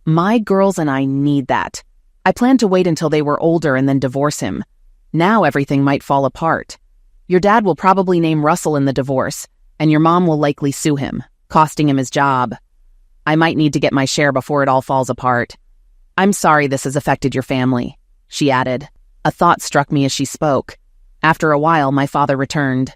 S1: My girls and I need that. I planned to wait until they were older and then divorce him. Now everything might fall apart. Your dad will probably name Russell in the divorce, and your mom will likely sue him, costing him his job. I might need to get my share before it all falls apart. I'm sorry this has affected your family," she added. A thought struck me as she spoke. After a while, my father returned.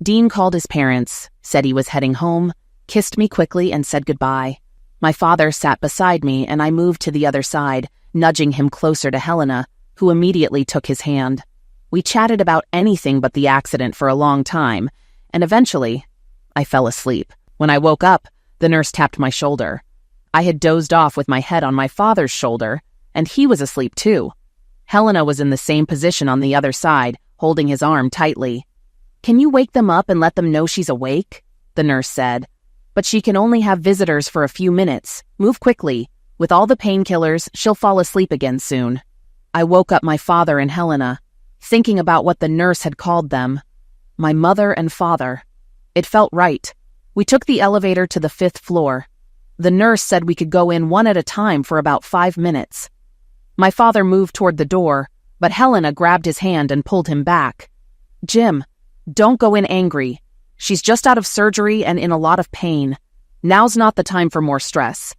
S1: Dean called his parents, said he was heading home, kissed me quickly, and said goodbye. My father sat beside me, and I moved to the other side, nudging him closer to Helena, who immediately took his hand. We chatted about anything but the accident for a long time, and eventually, I fell asleep. When I woke up, the nurse tapped my shoulder. I had dozed off with my head on my father's shoulder, and he was asleep too. Helena was in the same position on the other side, holding his arm tightly. "Can you wake them up and let them know she's awake?" the nurse said. "But she can only have visitors for a few minutes. Move quickly. With all the painkillers, she'll fall asleep again soon." I woke up my father and Helena, thinking about what the nurse had called them. My mother and father. It felt right. We took the elevator to the 5th floor. The nurse said we could go in one at a time for about 5 minutes. My father moved toward the door, but Helena grabbed his hand and pulled him back. "Jim, don't go in angry. She's just out of surgery and in a lot of pain. Now's not the time for more stress.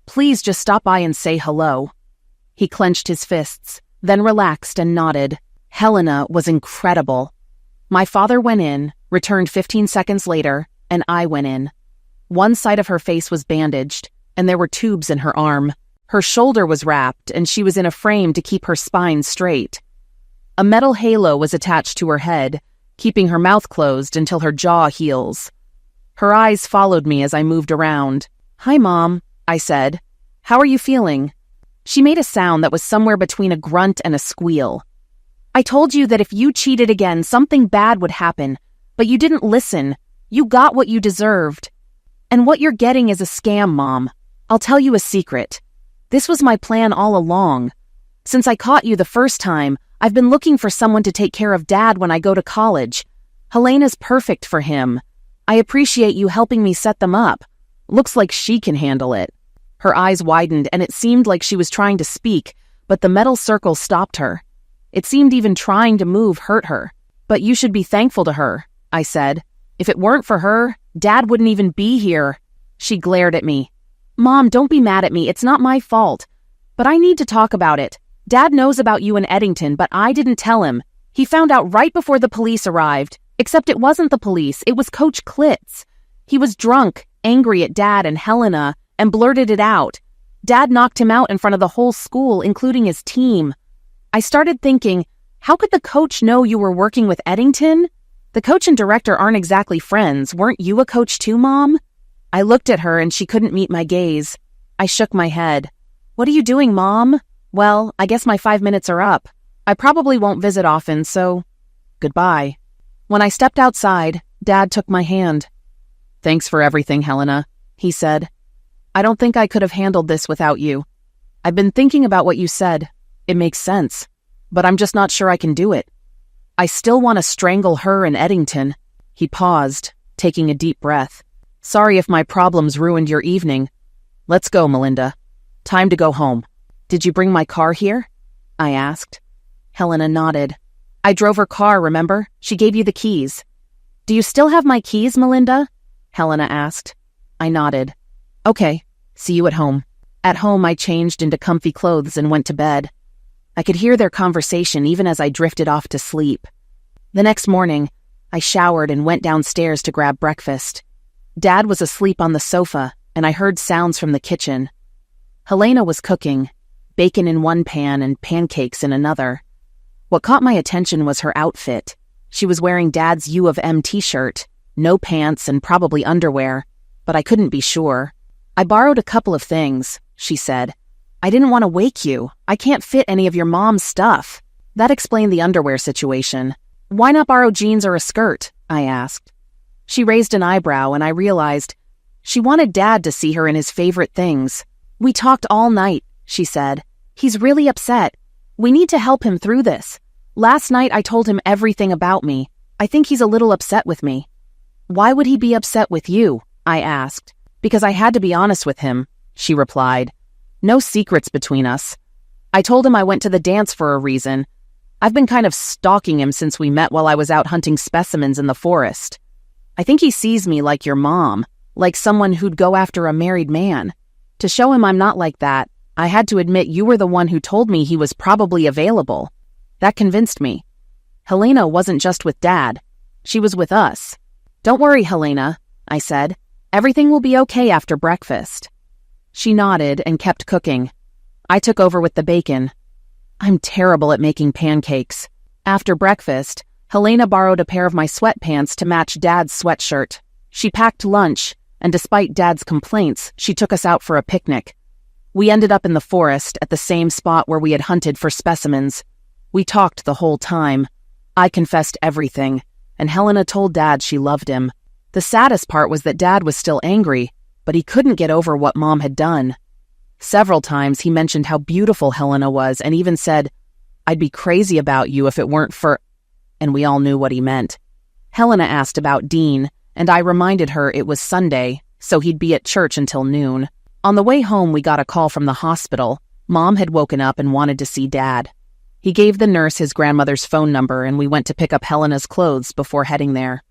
S1: Please just stop by and say hello." He clenched his fists, then relaxed and nodded. Helena was incredible. My father went in, returned 15 seconds later, and I went in. One side of her face was bandaged, and there were tubes in her arm. Her shoulder was wrapped, and she was in a frame to keep her spine straight. A metal halo was attached to her head, keeping her mouth closed until her jaw heals. Her eyes followed me as I moved around. "Hi, Mom," I said. "How are you feeling?" She made a sound that was somewhere between a grunt and a squeal. "I told you that if you cheated again, something bad would happen, but you didn't listen. You got what you deserved. And what you're getting is a scam, Mom. I'll tell you a secret. This was my plan all along. Since I caught you the first time, I've been looking for someone to take care of Dad when I go to college. Helena's perfect for him. I appreciate you helping me set them up. Looks like she can handle it." Her eyes widened, and it seemed like she was trying to speak, but the metal circle stopped her. It seemed even trying to move hurt her. "But you should be thankful to her," I said. "If it weren't for her, Dad wouldn't even be here." She glared at me. "Mom, don't be mad at me. It's not my fault. But I need to talk about it. Dad knows about you in Eddington, but I didn't tell him. He found out right before the police arrived. Except it wasn't the police, it was Coach Klitz. He was drunk, angry at Dad and Helena, and blurted it out. Dad knocked him out in front of the whole school, including his team. I started thinking, how could the coach know you were working with Eddington? The coach and director aren't exactly friends. Weren't you a coach too, Mom?" I looked at her and she couldn't meet my gaze. I shook my head. "What are you doing, Mom?" "Well, I guess my 5 minutes are up. I probably won't visit often, so goodbye." When I stepped outside, Dad took my hand. "Thanks for everything, Helena," he said. "I don't think I could have handled this without you. I've been thinking about what you said. It makes sense, but I'm just not sure I can do it. I still want to strangle her in Eddington." He paused, taking a deep breath. "Sorry if my problems ruined your evening. Let's go, Melinda. Time to go home." "Did you bring my car here?" I asked. Helena nodded. "I drove her car, remember? She gave you the keys." "Do you still have my keys, Melinda?" Helena asked. I nodded. "Okay, see you at home." At home, I changed into comfy clothes and went to bed. I could hear their conversation even as I drifted off to sleep. The next morning, I showered and went downstairs to grab breakfast. Dad was asleep on the sofa, and I heard sounds from the kitchen. Helena was cooking, bacon in one pan and pancakes in another. What caught my attention was her outfit. She was wearing Dad's U of M t-shirt, no pants and probably underwear, but I couldn't be sure. "I borrowed a couple of things," she said. "I didn't want to wake you. I can't fit any of your mom's stuff." That explained the underwear situation. "Why not borrow jeans or a skirt?" I asked. She raised an eyebrow, and I realized she wanted Dad to see her in his favorite things. "We talked all night," she said. "He's really upset. We need to help him through this. Last night I told him everything about me. I think he's a little upset with me." "Why would he be upset with you?" I asked. "Because I had to be honest with him," she replied. "No secrets between us. I told him I went to the dance for a reason. I've been kind of stalking him since we met while I was out hunting specimens in the forest. I think he sees me like your mom, like someone who'd go after a married man. To show him I'm not like that, I had to admit you were the one who told me he was probably available. That convinced me. Helena wasn't just with Dad. She was with us. "Don't worry, Helena," I said. "Everything will be okay after breakfast." She nodded and kept cooking. I took over with the bacon. I'm terrible at making pancakes. After breakfast, Helena borrowed a pair of my sweatpants to match Dad's sweatshirt. She packed lunch, and despite Dad's complaints, she took us out for a picnic. We ended up in the forest at the same spot where we had hunted for specimens. We talked the whole time. I confessed everything, and Helena told Dad she loved him. The saddest part was that Dad was still angry, but he couldn't get over what Mom had done. Several times he mentioned how beautiful Helena was and even said, "I'd be crazy about you if it weren't for..." And we all knew what he meant. Helena asked about Dean, and I reminded her it was Sunday, so he'd be at church until noon. On the way home, we got a call from the hospital. Mom had woken up and wanted to see Dad. He gave the nurse his grandmother's phone number, and we went to pick up Helena's clothes before heading there.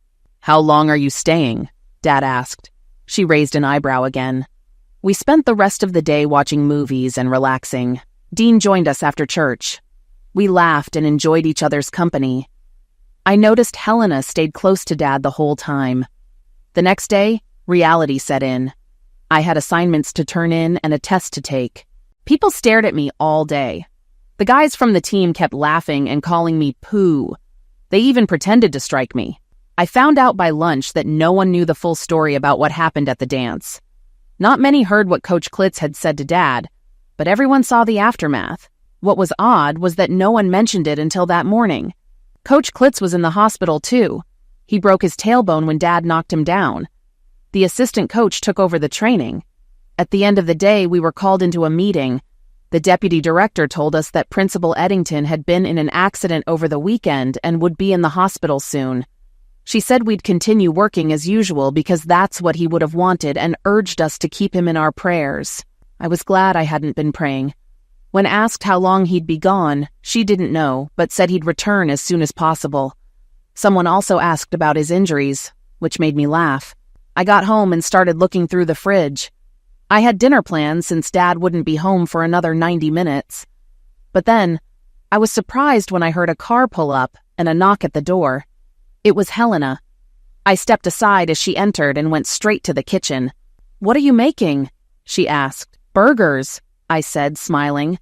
S1: "How long are you staying?" Dad asked. She raised an eyebrow again. We spent the rest of the day watching movies and relaxing. Dean joined us after church. We laughed and enjoyed each other's company. I noticed Helena stayed close to Dad the whole time. The next day, reality set in. I had assignments to turn in and a test to take. People stared at me all day. The guys from the team kept laughing and calling me Pooh. They even pretended to strike me. I found out by lunch that no one knew the full story about what happened at the dance. Not many heard what Coach Klitz had said to Dad, but everyone saw the aftermath. What was odd was that no one mentioned it until that morning. Coach Klitz was in the hospital too. He broke his tailbone when Dad knocked him down. The assistant coach took over the training. At the end of the day, we were called into a meeting. The deputy director told us that Principal Eddington had been in an accident over the weekend and would be in the hospital soon. She said we'd continue working as usual because that's what he would have wanted and urged us to keep him in our prayers. I was glad I hadn't been praying. When asked how long he'd be gone, she didn't know, but said he'd return as soon as possible. Someone also asked about his injuries, which made me laugh. I got home and started looking through the fridge. I had dinner planned since Dad wouldn't be home for another 90 minutes. But then, I was surprised when I heard a car pull up and a knock at the door. It was Helena. I stepped aside as she entered and went straight to the kitchen. "What are you making?" she asked. "Burgers," I said, smiling.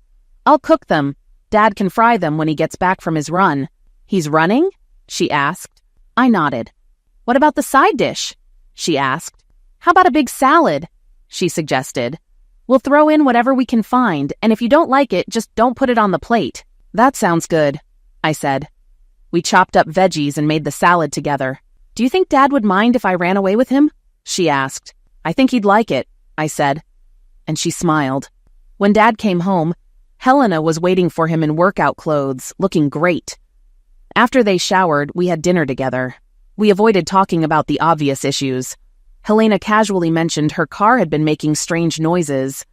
S1: "I'll cook them. Dad can fry them when he gets back from his run." "He's running?" she asked. I nodded. "What about the side dish?" she asked. "How about a big salad?" she suggested. "We'll throw in whatever we can find, and if you don't like it, just don't put it on the plate." "That sounds good," I said. We chopped up veggies and made the salad together. "Do you think Dad would mind if I ran away with him?" she asked. "I think he'd like it," I said. And she smiled. When Dad came home, Helena was waiting for him in workout clothes, looking great. After they showered, we had dinner together. We avoided talking about the obvious issues. Helena casually mentioned her car had been making strange noises.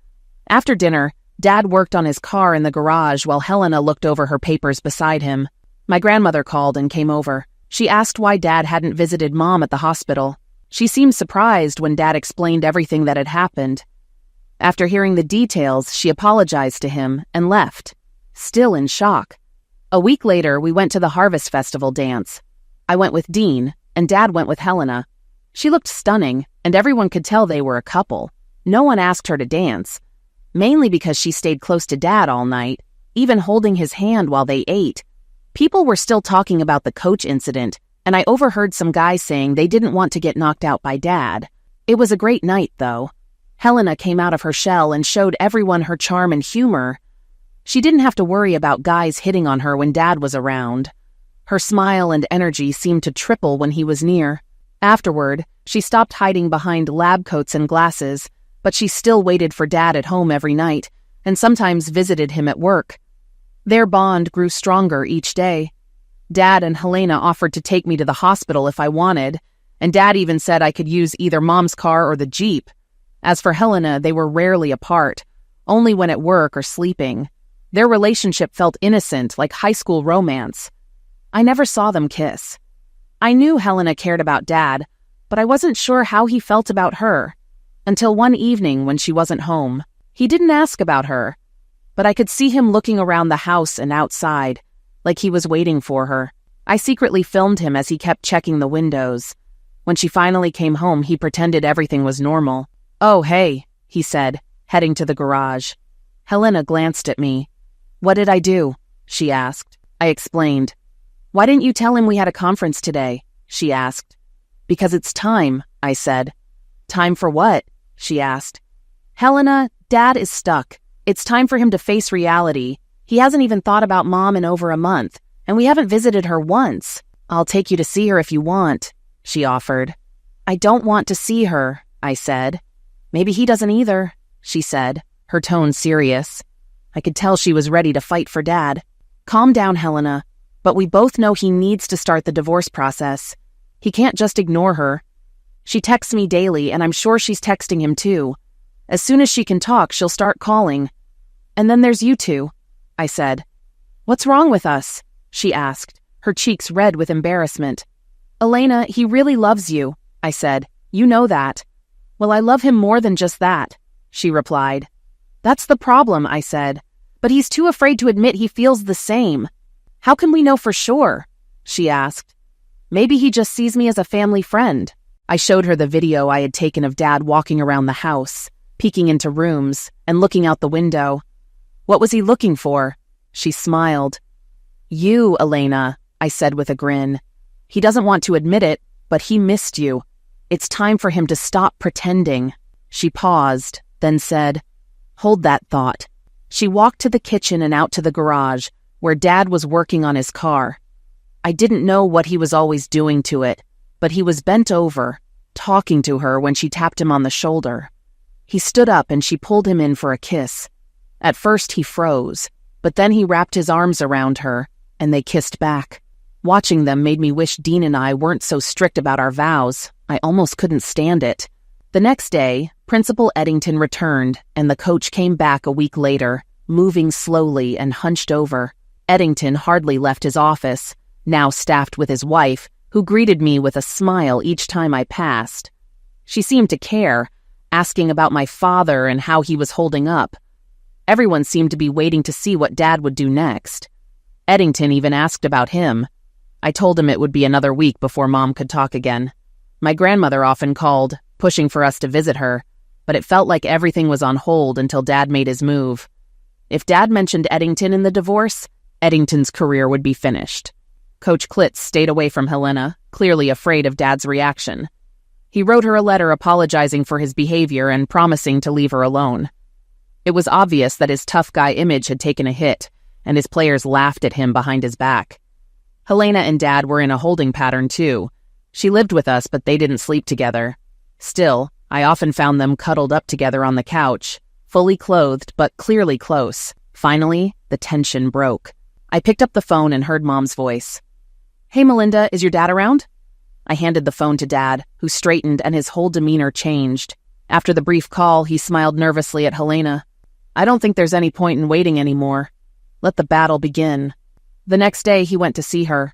S1: After dinner, Dad worked on his car in the garage while Helena looked over her papers beside him. My grandmother called and came over. She asked why Dad hadn't visited Mom at the hospital. She seemed surprised when Dad explained everything that had happened. After hearing the details, she apologized to him and left, still in shock. A week later, we went to the Harvest Festival dance. I went with Dean, and Dad went with Helena. She looked stunning, and everyone could tell they were a couple. No one asked her to dance, mainly because she stayed close to Dad all night, even holding his hand while they ate. People were still talking about the coach incident, and I overheard some guys saying they didn't want to get knocked out by Dad. It was a great night, though. Helena came out of her shell and showed everyone her charm and humor. She didn't have to worry about guys hitting on her when Dad was around. Her smile and energy seemed to triple when he was near. Afterward, she stopped hiding behind lab coats and glasses, but she still waited for Dad at home every night, and sometimes visited him at work. Their bond grew stronger each day. Dad and Helena offered to take me to the hospital if I wanted, and Dad even said I could use either Mom's car or the Jeep. As for Helena, they were rarely apart, only when at work or sleeping. Their relationship felt innocent, like high school romance. I never saw them kiss. I knew Helena cared about Dad, but I wasn't sure how he felt about her, until one evening when she wasn't home. He didn't ask about her, but I could see him looking around the house and outside, like he was waiting for her. I secretly filmed him as he kept checking the windows. When she finally came home, he pretended everything was normal. "Oh, hey," he said, heading to the garage. Helena glanced at me. "What did I do?" she asked. I explained. "Why didn't you tell him we had a conference today?" she asked. "Because it's time," I said. "Time for what?" she asked. "Helena, Dad is stuck. It's time for him to face reality. He hasn't even thought about Mom in over a month, and we haven't visited her once. I'll take you to see her if you want," she offered. "I don't want to see her," I said. "Maybe he doesn't either," she said, her tone serious. I could tell she was ready to fight for Dad. "Calm down, Helena, but we both know he needs to start the divorce process. He can't just ignore her. She texts me daily, and I'm sure she's texting him too. As soon as she can talk, she'll start calling. And then there's you two," I said. "What's wrong with us?" she asked, her cheeks red with embarrassment. "Elena, he really loves you," I said. "You know that." "Well, I love him more than just that," she replied. "That's the problem," I said. "But he's too afraid to admit he feels the same." "How can we know for sure?" she asked. "Maybe he just sees me as a family friend." I showed her the video I had taken of Dad walking around the house, peeking into rooms, and looking out the window. "What was he looking for?" She smiled. "You, Elena," I said with a grin. "He doesn't want to admit it, but he missed you. It's time for him to stop pretending." She paused, then said, "Hold that thought." She walked to the kitchen and out to the garage, where Dad was working on his car. I didn't know what he was always doing to it, but he was bent over, talking to her when she tapped him on the shoulder. He stood up and she pulled him in for a kiss. At first he froze, but then he wrapped his arms around her, and they kissed back. Watching them made me wish Dean and I weren't so strict about our vows. I almost couldn't stand it. The next day, Principal Eddington returned, and the coach came back a week later, moving slowly and hunched over. Eddington hardly left his office, now staffed with his wife, who greeted me with a smile each time I passed. She seemed to care, asking about my father and how he was holding up. Everyone seemed to be waiting to see what Dad would do next. Eddington even asked about him. I told him it would be another week before Mom could talk again. My grandmother often called, pushing for us to visit her, but it felt like everything was on hold until Dad made his move. If Dad mentioned Eddington in the divorce, Eddington's career would be finished. Coach Klitz stayed away from Helena, clearly afraid of Dad's reaction. He wrote her a letter apologizing for his behavior and promising to leave her alone. It was obvious that his tough guy image had taken a hit, and his players laughed at him behind his back. Helena and Dad were in a holding pattern too. She lived with us, but they didn't sleep together. Still, I often found them cuddled up together on the couch, fully clothed but clearly close. Finally, the tension broke. I picked up the phone and heard Mom's voice. "Hey, Melinda, is your dad around?" I handed the phone to Dad, who straightened and his whole demeanor changed. After the brief call, he smiled nervously at Helena. "I don't think there's any point in waiting anymore. Let the battle begin." The next day, he went to see her.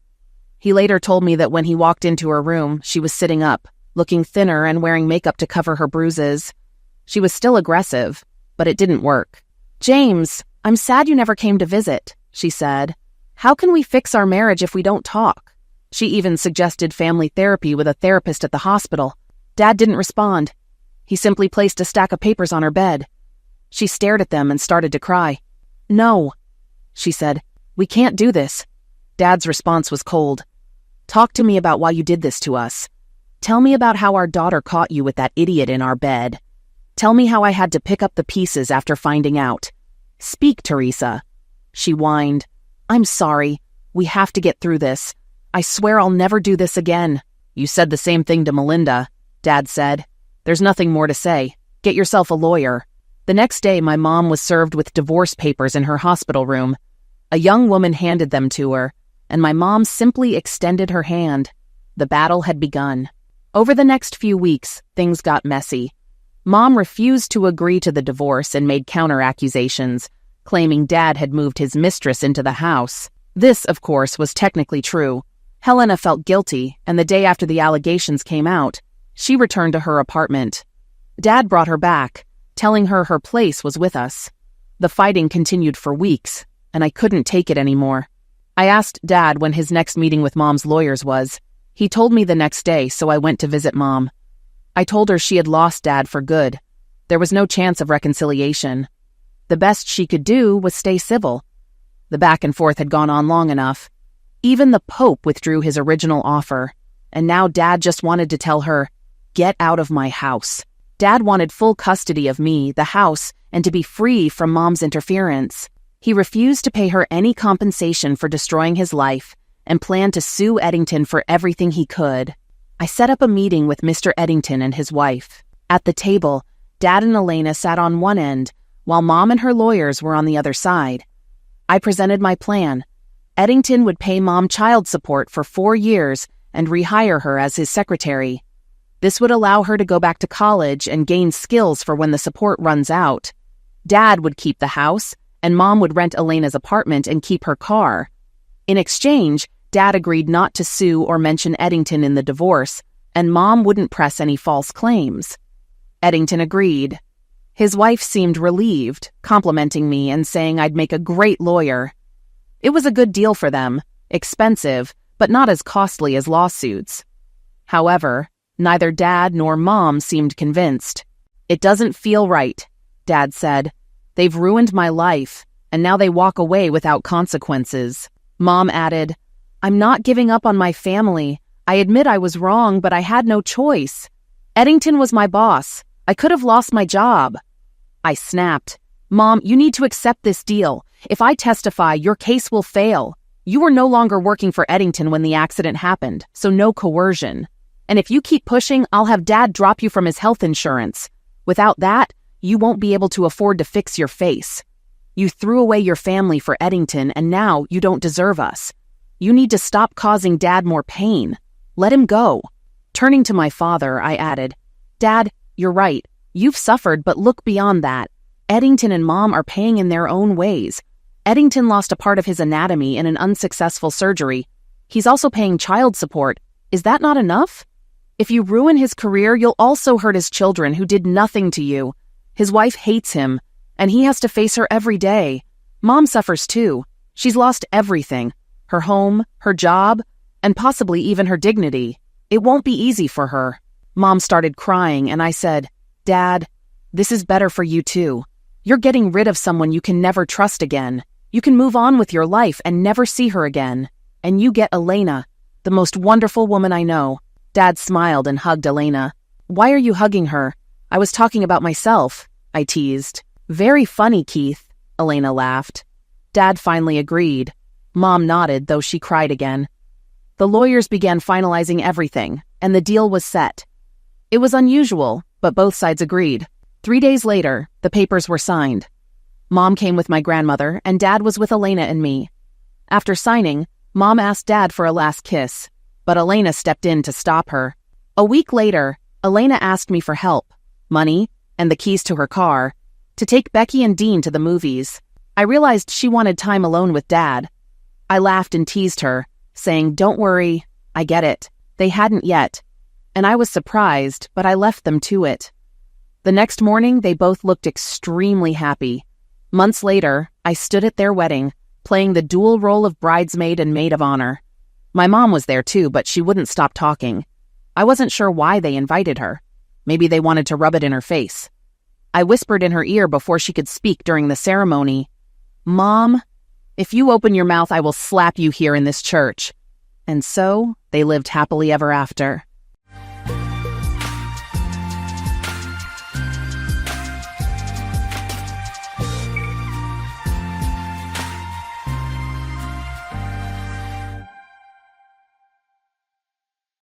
S1: He later told me that when he walked into her room, she was sitting up, looking thinner and wearing makeup to cover her bruises. She was still aggressive, but it didn't work. "James, I'm sad you never came to visit," she said. "How can we fix our marriage if we don't talk?" She even suggested family therapy with a therapist at the hospital. Dad didn't respond. He simply placed a stack of papers on her bed. She stared at them and started to cry. "No," she said. "We can't do this." Dad's response was cold. "Talk to me about why you did this to us. Tell me about how our daughter caught you with that idiot in our bed. Tell me how I had to pick up the pieces after finding out. Speak, Teresa." She whined. "I'm sorry. We have to get through this. I swear I'll never do this again." "You said the same thing to Melinda," Dad said. "There's nothing more to say. Get yourself a lawyer." The next day, my mom was served with divorce papers in her hospital room. A young woman handed them to her, and my mom simply extended her hand. The battle had begun. Over the next few weeks, things got messy. Mom refused to agree to the divorce and made counter-accusations, claiming Dad had moved his mistress into the house. This, of course, was technically true. Helena felt guilty, and the day after the allegations came out, she returned to her apartment. Dad brought her back, telling her her place was with us. The fighting continued for weeks, and I couldn't take it anymore. I asked Dad when his next meeting with Mom's lawyers was. He told me the next day, so I went to visit Mom. I told her she had lost Dad for good. There was no chance of reconciliation. The best she could do was stay civil. The back and forth had gone on long enough. Even the Pope withdrew his original offer, and now Dad just wanted to tell her, "Get out of my house." Dad wanted full custody of me, the house, and to be free from Mom's interference. He refused to pay her any compensation for destroying his life and planned to sue Eddington for everything he could. I set up a meeting with Mr. Eddington and his wife. At the table, Dad and Elena sat on one end, while Mom and her lawyers were on the other side. I presented my plan. Eddington would pay Mom child support for 4 years and rehire her as his secretary. This would allow her to go back to college and gain skills for when the support runs out. Dad would keep the house, and Mom would rent Elena's apartment and keep her car. In exchange, Dad agreed not to sue or mention Eddington in the divorce, and Mom wouldn't press any false claims. Eddington agreed. His wife seemed relieved, complimenting me and saying I'd make a great lawyer. It was a good deal for them, expensive, but not as costly as lawsuits. However, neither Dad nor Mom seemed convinced. "It doesn't feel right," Dad said. "They've ruined my life, and now they walk away without consequences." Mom added, "I'm not giving up on my family. I admit I was wrong, but I had no choice. Eddington was my boss. I could have lost my job." I snapped, "Mom, you need to accept this deal. If I testify, your case will fail. You were no longer working for Eddington when the accident happened, so no coercion. And if you keep pushing, I'll have Dad drop you from his health insurance. Without that, you won't be able to afford to fix your face. You threw away your family for Eddington, and now you don't deserve us. You need to stop causing Dad more pain. Let him go." Turning to my father, I added, "Dad, you're right. You've suffered, but look beyond that. Eddington and Mom are paying in their own ways. Eddington lost a part of his anatomy in an unsuccessful surgery. He's also paying child support. Is that not enough? If you ruin his career, you'll also hurt his children who did nothing to you. His wife hates him, and he has to face her every day. Mom suffers too. She's lost everything. Her home, her job, and possibly even her dignity. It won't be easy for her." Mom started crying, and I said, "Dad, this is better for you too. You're getting rid of someone you can never trust again. You can move on with your life and never see her again. And you get Elena, the most wonderful woman I know." Dad smiled and hugged Elena. "Why are you hugging her? I was talking about myself," I teased. "Very funny, Keith," Elena laughed. Dad finally agreed. Mom nodded, though she cried again. The lawyers began finalizing everything, and the deal was set. It was unusual, but both sides agreed. 3 days later, the papers were signed. Mom came with my grandmother, and Dad was with Elena and me. After signing, Mom asked Dad for a last kiss, but Elena stepped in to stop her. A week later, Elena asked me for help, money, and the keys to her car, to take Becky and Dean to the movies. I realized she wanted time alone with Dad. I laughed and teased her, saying, "Don't worry, I get it." They hadn't yet, and I was surprised, but I left them to it. The next morning, they both looked extremely happy. Months later, I stood at their wedding, playing the dual role of bridesmaid and maid of honor. My mom was there too, but she wouldn't stop talking. I wasn't sure why they invited her. Maybe they wanted to rub it in her face. I whispered in her ear before she could speak during the ceremony, "Mom, if you open your mouth, I will slap you here in this church." And so, they lived happily ever after.